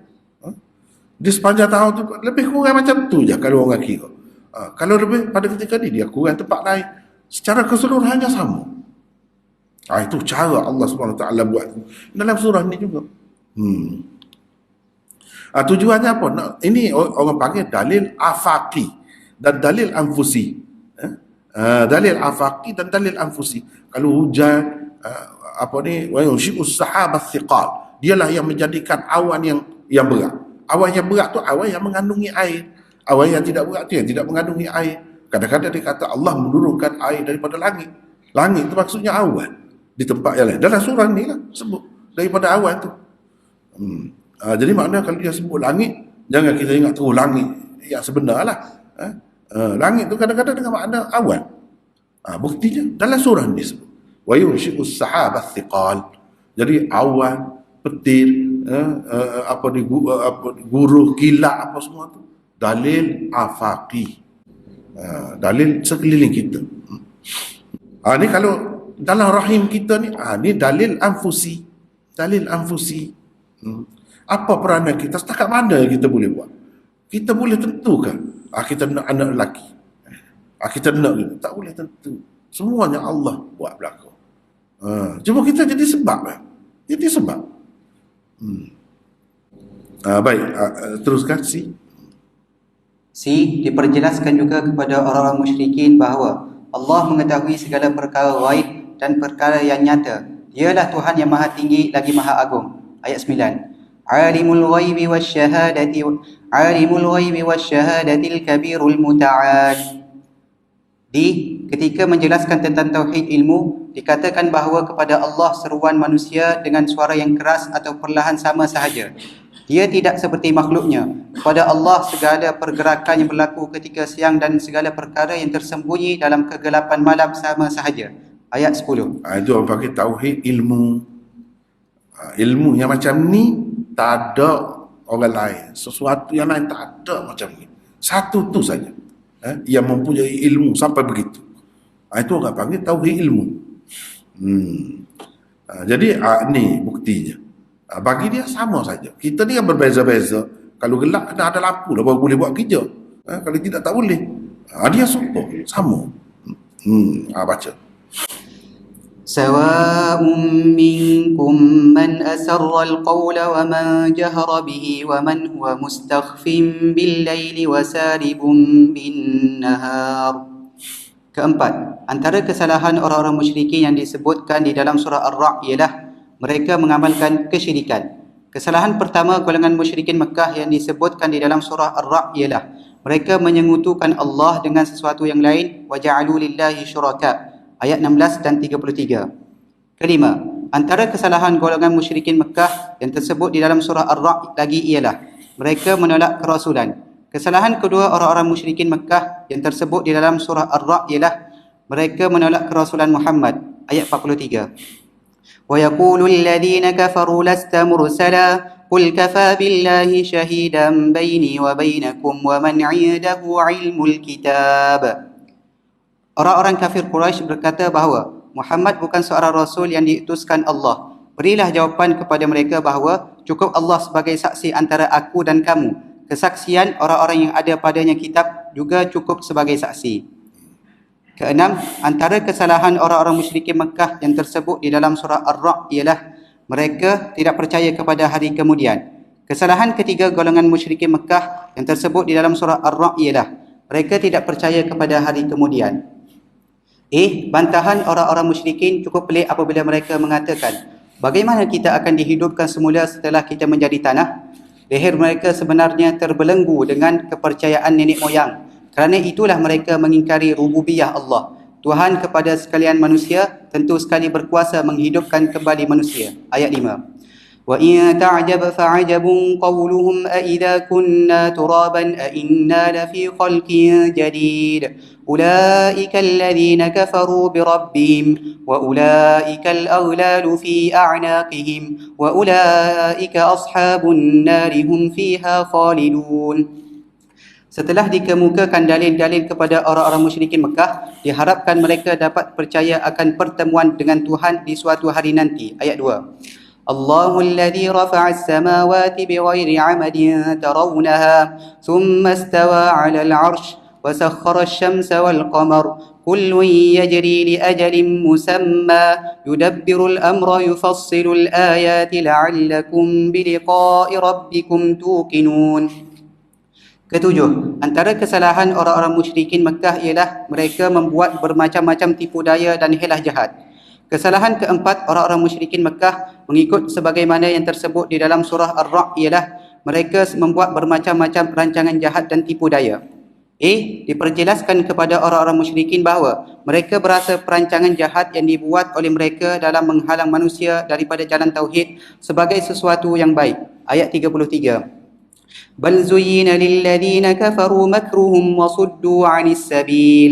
Di sepanjang tahun tu lebih kurang macam tu je kalau orang kira. Kalau lebih pada ketika ni dia kurang tempat lain, secara keseluruhannya sama. Itu cara Allah SWT buat dalam surah ni juga. Tujuannya apa? Ini orang panggil dalil afaqi dan dalil anfusi. Dalil afaqi dan dalil anfusi. Kalau hujan wa yunshi'us sahabas thiqal, dialah yang menjadikan awan yang berat. Awan yang berat tu awan yang mengandungi air. Awan yang tidak berat tu yang tidak mengandungi air. Kadang-kadang dia kata Allah menurunkan air daripada langit. Langit tu maksudnya awan. Di tempat yang lain. Dalam surah ni lah sebut daripada awan tu. Jadi maknanya kalau dia sebut langit, jangan kita ingat terus langit yang sebenar lah. Langit tu kadang-kadang dengan makna awan. Buktinya dalam surah ni sebut wa yunshi'us sahabas thiqal. Jadi awan, petir, guruh, kilat, apa semua tu dalil afaqi, dalil sekeliling kita. Ni kalau dalam rahim kita ni, ni dalil anfusi. Dalil anfusi. Apa peranan kita, setakat mana kita boleh buat? Kita boleh tentukan kita nak anak lelaki, kita nak gitu. Tak boleh tentu. Semuanya Allah buat berlaku. Cuma kita jadi sebab kan? Jadi sebab. Baik, teruskan Si diperjelaskan juga kepada orang-orang musyrikin bahawa Allah mengetahui segala perkara ghaib dan perkara yang nyata. Dialah Tuhan yang maha tinggi lagi maha agung. Ayat 9. Alimul ghaibi wasyahadatil kabirul muta'al. Ketika menjelaskan tentang tauhid ilmu, dikatakan bahawa kepada Allah seruan manusia dengan suara yang keras atau perlahan sama sahaja. Dia tidak seperti makhluknya. Kepada Allah segala pergerakan yang berlaku ketika siang dan segala perkara yang tersembunyi dalam kegelapan malam sama sahaja. Ayat 10. Itu orang panggil tauhid ilmu. Ilmu yang macam ni tak ada orang lain. Sesuatu yang lain tak ada macam ni. Satu tu saja yang mempunyai ilmu sampai begitu. Itu orang panggil tauhid ilmu. Jadi ni buktinya. Bagi dia sama saja. Kita ni kan berbeza-beza. Kalau gelap kena ada lampu lah baru boleh buat kerja. Kalau tidak tak boleh. Dia super, sama. Baca. Sawa'un minkum man asarra al-qawla wa man jahara bihi wa man huwa mustakhfin bil-laili wa saribun bin-nahar. Keempat, antara kesalahan orang-orang musyrikin yang disebutkan di dalam surah Ar-Ra'd ialah mereka mengamalkan kesyirikan. Kesalahan pertama golongan musyrikin Mekah yang disebutkan di dalam surah Ar-Ra'd ialah mereka menyengutukan Allah dengan sesuatu yang lain, wa ja'alu lillahi syuraka. Ayat 16 dan 33. Kelima, antara kesalahan golongan musyrikin Mekah yang tersebut di dalam surah Ar-Ra'd lagi ialah mereka menolak kerasulan. Kesalahan kedua orang-orang musyrikin Mekah yang tersebut di dalam surah Ar-Ra'd ialah mereka menolak kerasulan Muhammad. Ayat 43. Wa yaqulu alladhina kafaru lasta mursala qul kafa billahi shahidan baini wa bainakum wa man 'indahu 'ilmul kitab. Orang-orang kafir Quraisy berkata bahawa Muhammad bukan seorang rasul yang diutuskan Allah. Berilah jawapan kepada mereka bahawa cukup Allah sebagai saksi antara aku dan kamu. Kesaksian orang-orang yang ada padanya kitab juga cukup sebagai saksi. Keenam, antara kesalahan orang-orang musyrikin Mekah yang tersebut di dalam surah Ar-Ra'd ialah mereka tidak percaya kepada hari kemudian. Kesalahan ketiga golongan musyrikin Mekah yang tersebut di dalam surah Ar-Ra'd ialah mereka tidak percaya kepada hari kemudian. Bantahan orang-orang musyrikin cukup pelik apabila mereka mengatakan, bagaimana kita akan dihidupkan semula setelah kita menjadi tanah? Leher mereka sebenarnya terbelenggu dengan kepercayaan nenek moyang. Kerana itulah mereka mengingkari rububiyah Allah. Tuhan kepada sekalian manusia tentu sekali berkuasa menghidupkan kembali manusia. Ayat 5. وإن تعجب فعجب قولهم أإذا كنا ترابا أإنا لفي خلق جديد أولئك الذين كفروا بربهم وأولئك الأغلال في أعناقهم وأولئك أصحاب النار هم فيها خالدون. Setelah dikemukakan dalil-dalil kepada orang-orang musyrikin Mekah, diharapkan mereka dapat percaya akan pertemuan dengan Tuhan di suatu hari nanti. Ayat 2. الله الذي رفع السماوات بغير عمد ترونها ثم استوى على العرش وسخر الشمس والقمر كل يجري لأجل مسمى يدبر الأمر يفصل الآيات لعلكم بلقاء ربكم توقنون. Ketujuh, antara kesalahan orang-orang musyrikin Mekah ialah mereka membuat bermacam-macam tipu daya dan hilah jahat. Kesalahan keempat orang-orang musyrikin Mekah mengikut sebagaimana yang tersebut di dalam surah Ar-Ra'd ialah mereka membuat bermacam-macam rancangan jahat dan tipu daya. Diperjelaskan kepada orang-orang musyrikin bahawa mereka berasa perancangan jahat yang dibuat oleh mereka dalam menghalang manusia daripada jalan tauhid sebagai sesuatu yang baik. Ayat 33. بل زين للذين كفروا مكرهم وصدوا عن السبيل.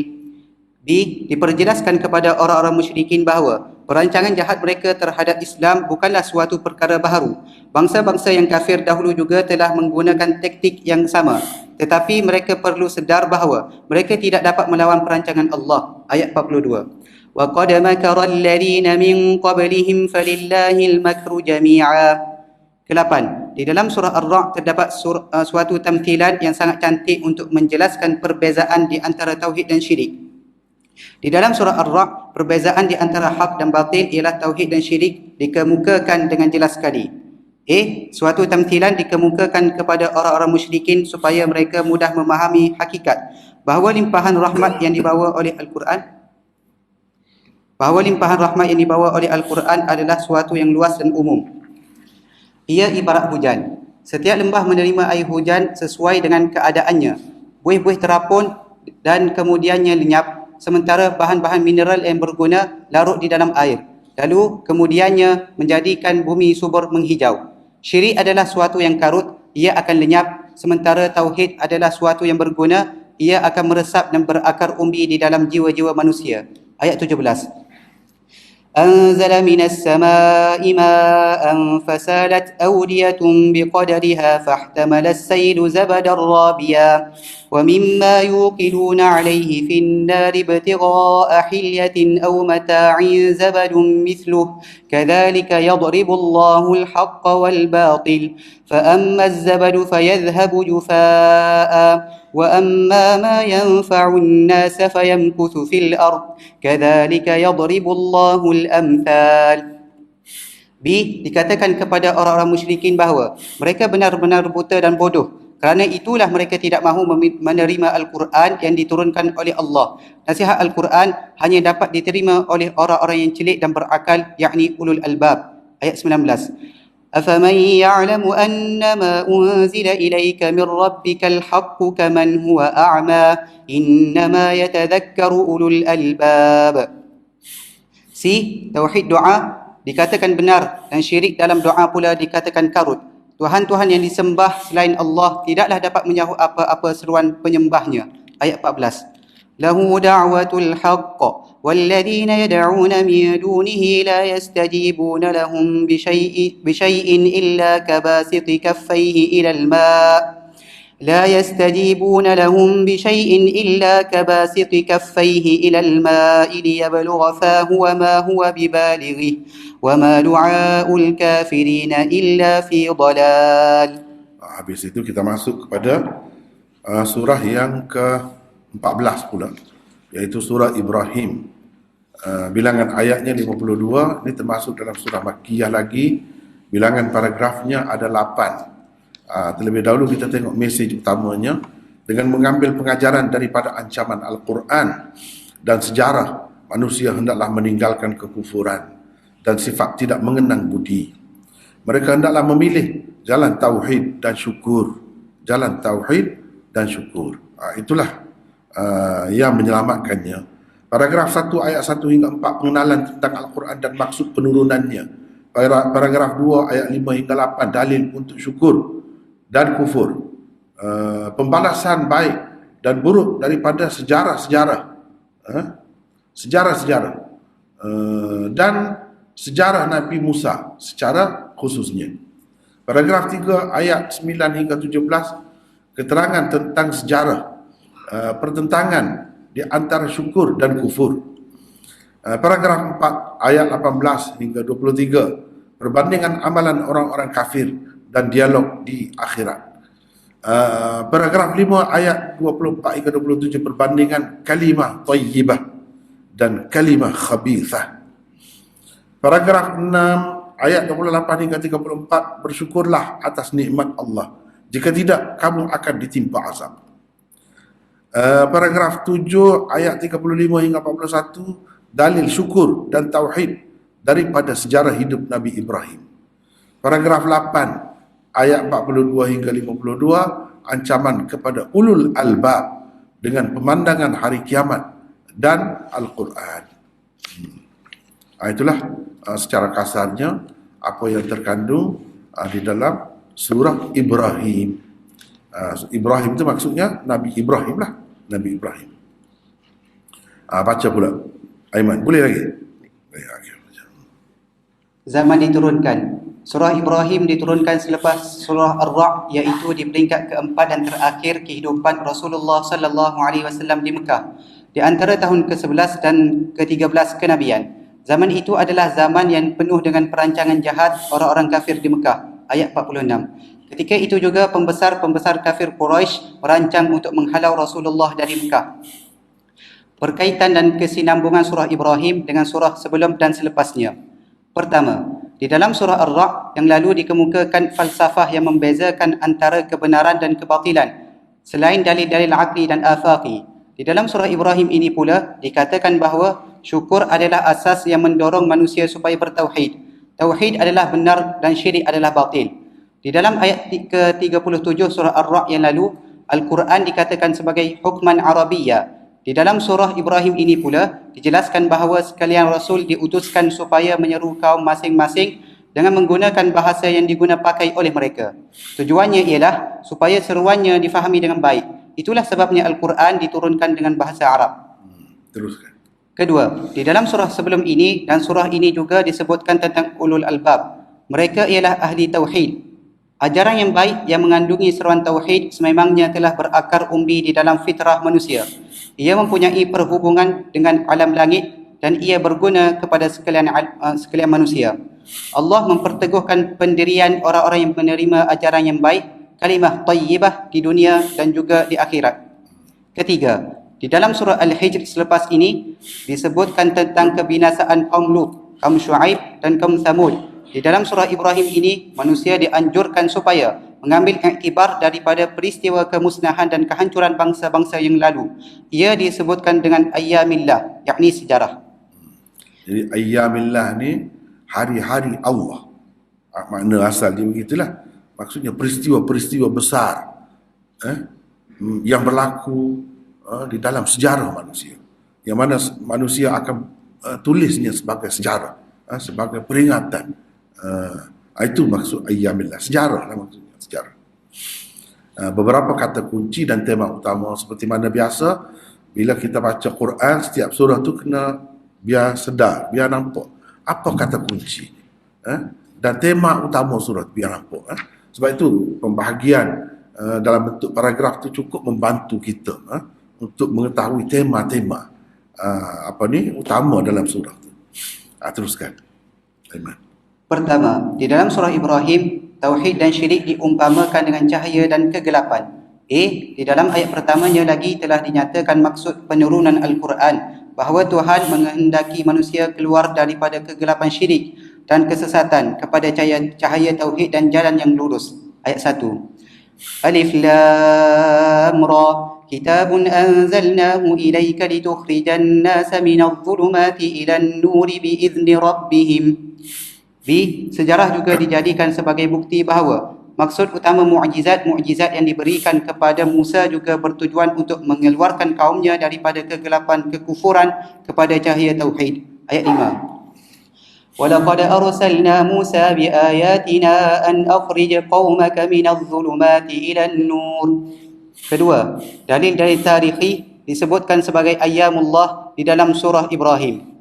Diperjelaskan kepada orang-orang musyrikin bahawa perancangan jahat mereka terhadap Islam bukanlah suatu perkara baharu. Bangsa-bangsa yang kafir dahulu juga telah menggunakan taktik yang sama, tetapi mereka perlu sedar bahawa mereka tidak dapat melawan perancangan Allah. Ayat 42. وَقَدْ مَكَرَ الَّذِينَ مِنْ قَبْلِهِمْ فَلِلَّهِ الْمَكْرُ جَمِيعًا. Ke-8. Di dalam surah Ar-Ra'd terdapat suatu tamthilan yang sangat cantik untuk menjelaskan perbezaan di antara tauhid dan syirik. Di dalam surah Ar-Ra'd, perbezaan di antara hak dan batil ialah tauhid dan syirik dikemukakan dengan jelas sekali. Suatu tamthilan dikemukakan kepada orang-orang musyrikin supaya mereka mudah memahami hakikat bahawa limpahan rahmat yang dibawa oleh Al-Quran adalah suatu yang luas dan umum. Ia ibarat hujan. Setiap lembah menerima air hujan sesuai dengan keadaannya. Buih-buih terapun dan kemudiannya lenyap, sementara bahan-bahan mineral yang berguna larut di dalam air. Lalu kemudiannya menjadikan bumi subur menghijau. Syirik adalah suatu yang karut, ia akan lenyap, sementara tauhid adalah suatu yang berguna, ia akan meresap dan berakar umbi di dalam jiwa-jiwa manusia. Ayat 17. أنزل من السماء ماء فسالت أودية بقدرها فاحتمل السيل زبدا رابيا ومما يوقدون عليه في النار ابتغاء حلية أو متاع زبد مثله كذلك يضرب الله الحق والباطل فأما الزبد فيذهب جفاء وأما ما ينفع الناس فيمكث في الأرض كذلك يضرب الله الأمثال. Dikatakan kepada orang-orang musyrikin bahawa mereka benar-benar buta dan bodoh. Kerana itulah mereka tidak mahu menerima Al-Quran yang diturunkan oleh Allah. Nasihat Al-Quran hanya dapat diterima oleh orang-orang yang celik dan berakal, yakni ulul albab. Ayat 19. أفمن يعلم أنما أنزل إليك من ربك الحق كمن هو أعمى إنما يتذكر أولو الألباب. Tauhid doa dikatakan benar dan syirik dalam doa pula dikatakan karut. Tuhan-Tuhan yang disembah selain Allah tidaklah dapat menyahu apa-apa seruan penyembahnya. Ayat 14. له دعوة الحق والذين يدعون من دونه لا يستجيبون لهم بشيء إلا كباسط كفيه إلى الماء لا يستجيبون لهم بشيء إلا كباسط كفيه إلى الماء ليبلغ فاه وما هو ببالغه وما دعاء الكافرين إلا في ضلال. Habis itu kita masuk kepada surah yang ke-14 pula, iaitu surah Ibrahim. Bilangan ayatnya 52, ini termasuk dalam surah Makkiyah lagi. Bilangan paragrafnya ada 8. Terlebih dahulu kita tengok mesej utamanya. Dengan mengambil pengajaran daripada ancaman Al-Quran dan sejarah, manusia hendaklah meninggalkan kekufuran dan sifat tidak mengenang budi. Mereka hendaklah memilih jalan tauhid dan syukur. Jalan tauhid dan syukur. Itulah yang menyelamatkannya. Paragraf 1 ayat 1 hingga 4 pengenalan tentang Al-Quran dan maksud penurunannya. Paragraf 2 ayat 5 hingga 8 dalil untuk syukur dan kufur. Pembalasan baik dan buruk daripada sejarah-sejarah. Sejarah-sejarah. Dan sejarah Nabi Musa secara khususnya. Paragraf 3 ayat 9 hingga 17 keterangan tentang sejarah pertentangan di antara syukur dan kufur. Paragraf 4 ayat 18 hingga 23 perbandingan amalan orang-orang kafir dan dialog di akhirat. Paragraf 5 ayat 24 hingga 27 perbandingan kalimah thayyibah dan kalimah khabithah. Paragraf 6 ayat 28 hingga 34 bersyukurlah atas nikmat Allah, jika tidak kamu akan ditimpa azab. Paragraf 7 ayat 35 hingga 41 dalil syukur dan tauhid daripada sejarah hidup Nabi Ibrahim. Paragraf 8 ayat 42 hingga 52 ancaman kepada ulul albab dengan pemandangan hari kiamat dan Al-Quran. Itulah secara kasarnya apa yang terkandung di dalam surah Ibrahim. Ibrahim itu maksudnya Nabi Ibrahim lah, Nabi Ibrahim. Baca pula Aiman, boleh lagi? Zaman diturunkan. Surah Ibrahim diturunkan selepas surah Ar-Ra'd, iaitu di peringkat keempat dan terakhir kehidupan Rasulullah sallallahu alaihi wasallam di Mekah, di antara tahun ke-11 dan ke-13 kenabian. Zaman itu adalah zaman yang penuh dengan perancangan jahat orang-orang kafir di Mekah. Ayat 46. Ketika itu juga pembesar-pembesar kafir Quraisy merancang untuk menghalau Rasulullah dari Mekah. Berkaitan dan kesinambungan surah Ibrahim dengan surah sebelum dan selepasnya. Pertama, di dalam surah Ar-Ra'd yang lalu dikemukakan falsafah yang membezakan antara kebenaran dan kebatilan selain dalil-dalil aqli dan afaqi. Di dalam surah Ibrahim ini pula dikatakan bahawa syukur adalah asas yang mendorong manusia supaya bertauhid. Tauhid adalah benar dan syirik adalah batil. Di dalam ayat ke-37 surah Ar-Ra'd yang lalu, Al-Quran dikatakan sebagai hukman Arabiyyah. Di dalam surah Ibrahim ini pula dijelaskan bahawa sekalian Rasul diutuskan supaya menyeru kaum masing-masing dengan menggunakan bahasa yang diguna pakai oleh mereka. Tujuannya ialah supaya seruannya difahami dengan baik. Itulah sebabnya Al-Quran diturunkan dengan bahasa Arab. Teruskan. Kedua, di dalam surah sebelum ini dan surah ini juga disebutkan tentang ulul albab. Mereka ialah ahli tauhid. Ajaran yang baik yang mengandungi seruan tauhid sememangnya telah berakar umbi di dalam fitrah manusia. Ia mempunyai perhubungan dengan alam langit dan ia berguna kepada sekalian manusia. Allah memperteguhkan pendirian orang-orang yang menerima ajaran yang baik, kalimah tayyibah di dunia dan juga di akhirat. Ketiga, di dalam surah Al-Hijr selepas ini disebutkan tentang kebinasaan kaum Lut, kaum Syuaib dan kaum Thamud. Di dalam surah Ibrahim ini, manusia dianjurkan supaya mengambil iktibar daripada peristiwa kemusnahan dan kehancuran bangsa-bangsa yang lalu. Ia disebutkan dengan ayyamillah, yakni sejarah. Jadi ayyamillah ni hari-hari Allah. Makna asal dia begitulah. Maksudnya peristiwa-peristiwa besar yang berlaku di dalam sejarah manusia. Yang mana manusia akan tulisnya sebagai sejarah, sebagai peringatan. Itu maksud ayyamillah, sejarah lah maksudnya, sejarah. Beberapa kata kunci dan tema utama seperti mana biasa bila kita baca Quran, setiap surah tu kena biar sedar, biar nampak apa kata kunci dan tema utama surah biar nampak. Sebab itu pembahagian dalam bentuk paragraf tu cukup membantu kita untuk mengetahui tema-tema utama dalam surah tu. Teruskan Aiman. Pertama, di dalam surah Ibrahim, tauhid dan syirik diumpamakan dengan cahaya dan kegelapan. Di dalam ayat pertamanya lagi telah dinyatakan maksud penurunan Al-Quran, bahawa Tuhan menghendaki manusia keluar daripada kegelapan syirik dan kesesatan kepada cahaya tauhid dan jalan yang lurus. Ayat 1. Alif Lam Ra, kitabun anzalnahu ilaika litukhrijan nasa minadh dhulumati ilan nuri biizni rabbihim. B. Sejarah juga dijadikan sebagai bukti bahawa maksud utama mukjizat yang diberikan kepada Musa juga bertujuan untuk mengeluarkan kaumnya daripada kegelapan kekufuran kepada cahaya tauhid. Ayat 5. ولقد أرسلنا موسى بآياتنا أن أخرج قومك من الظلمات إلى النور. Kedua, dalil-dalil tarikhi disebutkan sebagai ayyamullah di dalam surah Ibrahim.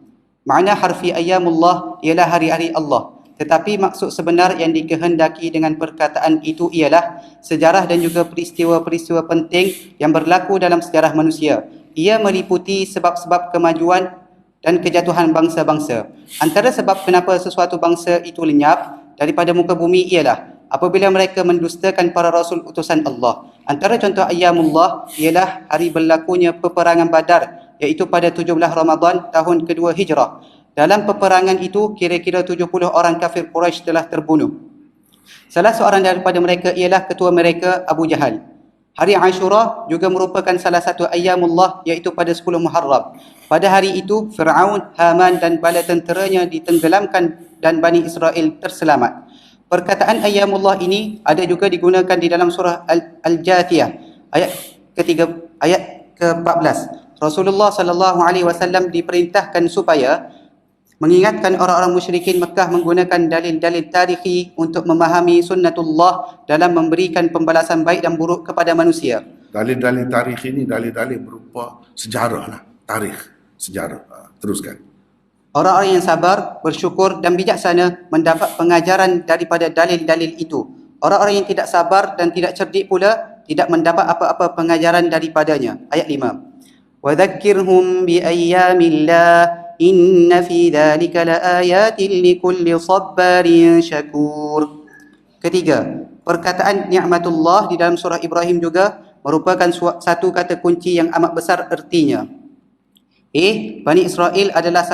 Makna harfi ayyamullah ialah hari-hari Allah. Tetapi maksud sebenar yang dikehendaki dengan perkataan itu ialah sejarah dan juga peristiwa-peristiwa penting yang berlaku dalam sejarah manusia. Ia meliputi sebab-sebab kemajuan dan kejatuhan bangsa-bangsa. Antara sebab kenapa sesuatu bangsa itu lenyap daripada muka bumi ialah apabila mereka mendustakan para rasul utusan Allah. Antara contoh ayyamullah ialah hari berlakunya peperangan Badar, iaitu pada 17 Ramadan tahun kedua Hijrah. Dalam peperangan itu, kira-kira 70 orang kafir Quraisy telah terbunuh. Salah seorang daripada mereka ialah ketua mereka Abu Jahal. Hari Ashura juga merupakan salah satu ayyamullah, iaitu pada 10 Muharram. Pada hari itu, Fir'aun, Haman dan bala tenteranya ditenggelamkan dan Bani Israel terselamat. Perkataan ayyamullah ini ada juga digunakan di dalam surah Al-Jathiyah ayat ke-14. Rasulullah sallallahu alaihi wasallam diperintahkan supaya mengingatkan orang-orang musyrikin Mekah menggunakan dalil-dalil tarikhi untuk memahami sunnatullah dalam memberikan pembalasan baik dan buruk kepada manusia. Dalil-dalil tarikh ini dalil-dalil berupa sejarah lah, tarikh, sejarah. Teruskan. Orang-orang yang sabar, bersyukur dan bijaksana mendapat pengajaran daripada dalil-dalil itu. Orang-orang yang tidak sabar dan tidak cerdik pula tidak mendapat apa-apa pengajaran daripadanya. Ayat 5. وَذَكِّرْهُمْ بِأَيَّامِ اللَّهِ إِنَّ فِي ذَلِكَ لَآيَاتٍ لِكُلِّ صَبَّارٍ شَكُورٍ. Ketiga, perkataan ni'matullah di dalam surah Ibrahim juga merupakan satu kata kunci yang amat besar ertinya. Bani Israel adalah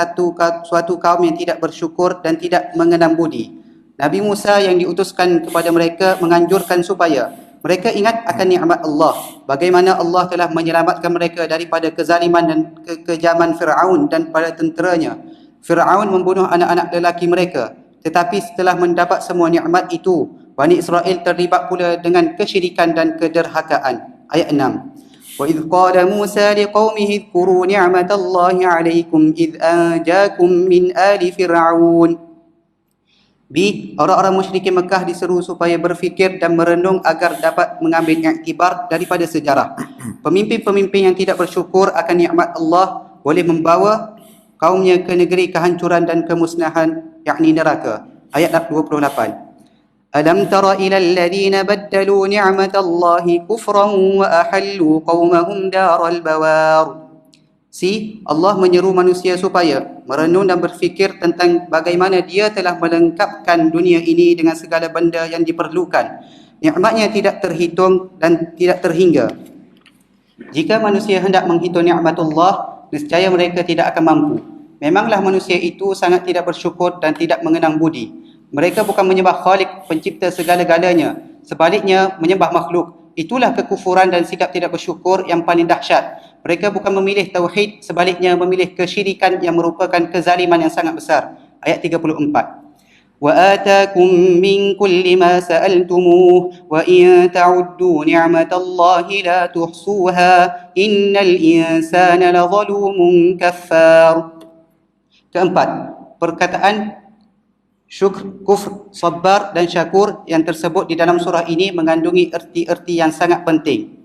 suatu kaum yang tidak bersyukur dan tidak mengenang budi. Nabi Musa yang diutuskan kepada mereka menganjurkan supaya mereka ingat akan nikmat Allah, bagaimana Allah telah menyelamatkan mereka daripada kezaliman dan kekejaman Fir'aun dan para tenteranya. Fir'aun membunuh anak-anak lelaki mereka, tetapi setelah mendapat semua nikmat itu, Bani Israel terlibat pula dengan kesyirikan dan kederhakaan. Ayat 6. وَإِذْ قَالَ مُوسَى لِقَوْمِهِ اذْكُرُوا نِعْمَةَ اللَّهِ عَلَيْكُمْ إِذْ أَنْجَاكُمْ مِنْ آلِ فِرْعَوْنَ. Orang-orang musyrikin Mekah diseru supaya berfikir dan merenung agar dapat mengambil iktibar daripada sejarah. Pemimpin-pemimpin yang tidak bersyukur akan nikmat Allah boleh membawa kaumnya ke negeri kehancuran dan kemusnahan, yakni neraka. Ayat 28. أَلَمْ تَرَ إِلَى الَّذِينَ بَدَّلُوا نِعْمَةَ اللَّهِ كُفْرًا وَأَحَلُّوا قَوْمَهُمْ دَارَ الْبَوَارِ. Allah menyeru manusia supaya merenung dan berfikir tentang bagaimana dia telah melengkapkan dunia ini dengan segala benda yang diperlukan. Nikmatnya tidak terhitung dan tidak terhingga. Jika manusia hendak menghitung nikmatullah, nescaya mereka tidak akan mampu. Memanglah manusia itu sangat tidak bersyukur dan tidak mengenang budi. Mereka bukan menyembah Khalik, pencipta segala-galanya. Sebaliknya, menyembah makhluk. Itulah kekufuran dan sikap tidak bersyukur yang paling dahsyat. Mereka bukan memilih tauhid, sebaliknya memilih kesyirikan yang merupakan kezaliman yang sangat besar. Ayat 34. وَآتَاكُمْ مِنْ كُلِّ مَا سَأَلْتُمُوهُ وَإِنْ تَعُدُّوا نِعْمَةَ اللَّهِ لَا تُحْصُوهَا إِنَّ الْإِنسَانَ لَظَلُومٌ كَفَّارٌ. Keempat, perkataan syukr, kufr, sabar dan syakur yang tersebut di dalam surah ini mengandungi erti-erti yang sangat penting.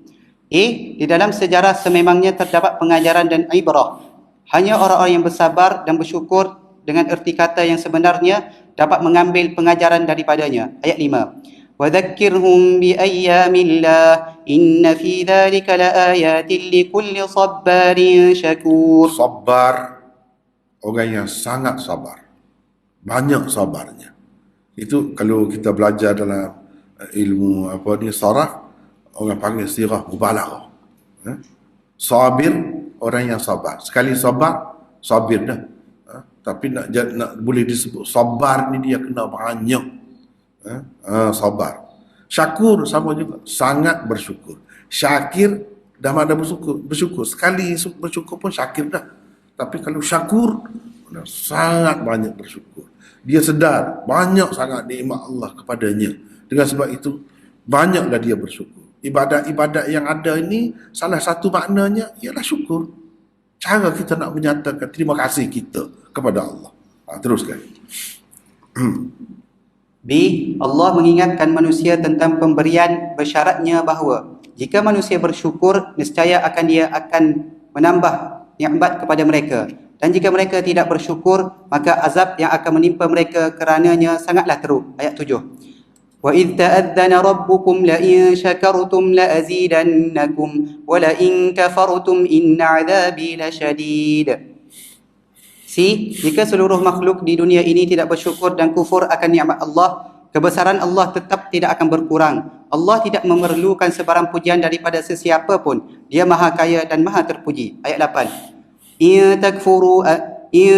Di dalam sejarah sememangnya terdapat pengajaran dan ibrah. Hanya orang-orang yang bersabar dan bersyukur dengan erti kata yang sebenarnya dapat mengambil pengajaran daripadanya. Ayat 5. وَذَكِّرْهُمْ بِأَيَّامِ اللَّهِ إِنَّ فِي ذَلِكَ لَآيَاتٍ لِكُلِّ صَبَّارٍ شَكُورٍ. Sabar, orang yang sangat sabar, banyak sabarnya. Itu kalau kita belajar dalam ilmu saraf, orang panggil sirah mubalaghah. Sabir, orang yang sabar. Sekali sabar, sabir dah. Tapi nak boleh disebut sabar ni dia kena banyak. Sabar. Syakur sama juga, sangat bersyukur. Syakir dah ada bersyukur. Sekali bersyukur pun syakir dah. Tapi kalau syakur, sangat banyak bersyukur. Dia sedar banyak sangat nikmat Allah kepadanya. Dengan sebab itu, banyaklah dia bersyukur. Ibadat-ibadat yang ada ini, salah satu maknanya ialah syukur. Cara kita nak menyatakan terima kasih kita kepada Allah. Teruskan. B. Allah mengingatkan manusia tentang pemberian bersyaratnya bahawa jika manusia bersyukur, nescaya dia akan menambah nikmat kepada mereka. Dan jika mereka tidak bersyukur, maka azab yang akan menimpa mereka kerananya sangatlah teruk. Ayat 7. وَإِذْ تَأَذَّنَ رَبُّكُمْ لَئِن شَكَرْتُمْ لَأَزِيدَنَّكُمْ وَلَئِن كَفَرْتُمْ إِنَّ عَذَابِي لَشَدِيدٌ. C. Jika seluruh makhluk di dunia ini tidak bersyukur dan kufur akan nikmat Allah, kebesaran Allah tetap tidak akan berkurang. Allah tidak memerlukan sebarang pujian daripada sesiapa pun. Dia maha kaya dan maha terpuji. Ayat 8. إِن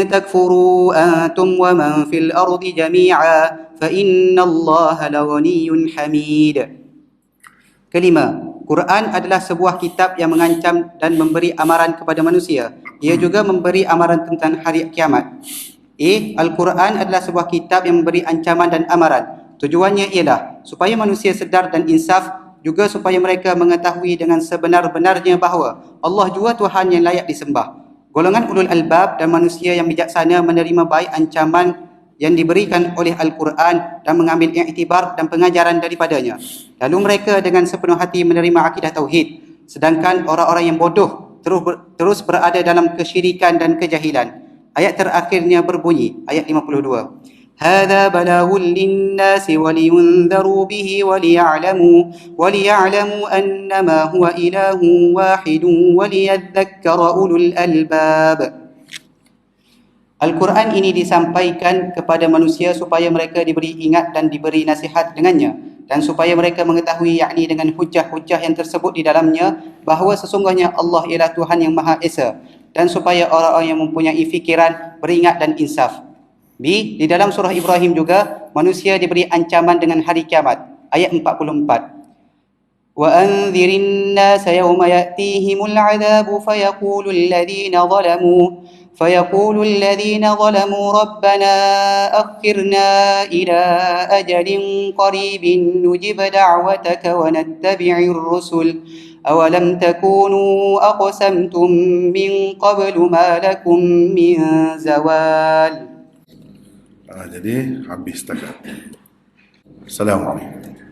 تَكْفُرُوا أَنْتُمْ وَمَنْ فِي الْأَرْضِ جَمِيعًا فَإِنَّ اللَّهَ لَغَنِيٌّ حَمِيدٌ. Kelima, Quran adalah sebuah kitab yang mengancam dan memberi amaran kepada manusia. Ia juga memberi amaran tentang hari kiamat. A. Al-Quran adalah sebuah kitab yang memberi ancaman dan amaran. Tujuannya ialah supaya manusia sedar dan insaf, juga supaya mereka mengetahui dengan sebenar-benarnya bahawa Allah jua Tuhan yang layak disembah. Golongan ulul albab dan manusia yang bijaksana menerima baik ancaman yang diberikan oleh Al-Quran dan mengambil iktibar dan pengajaran daripadanya. Lalu mereka dengan sepenuh hati menerima akidah tauhid. Sedangkan orang-orang yang bodoh terus berada dalam kesyirikan dan kejahilan. Ayat terakhirnya berbunyi, ayat 52. هذا بلاغ للناس ولينذروا به وليعلموا أنما هو إله واحد وليذكر أولو الألباب. Al-Quran ini disampaikan kepada manusia supaya mereka diberi ingat dan diberi nasihat dengannya, dan supaya mereka mengetahui yakni dengan hujah-hujah yang tersebut di dalamnya bahawa sesungguhnya Allah ialah Tuhan yang Maha Esa, dan supaya orang-orang yang mempunyai fikiran beringat dan insaf. B. Di dalam surah Ibrahim juga manusia diberi ancaman dengan hari kiamat. Ayat 44. وَأَنذِرِ النَّاسَ يَوْمَ يَأْتِيهِمُ الْعَذَابُ فيقول الذين ظلموا ربنا أخرنا إلى أجل قريب نجب دعوتك ونتبع الرسل أولم تكونوا أقسمتم من قبل ما لكم من زوال. Jadi habis setakat. Assalamualaikum.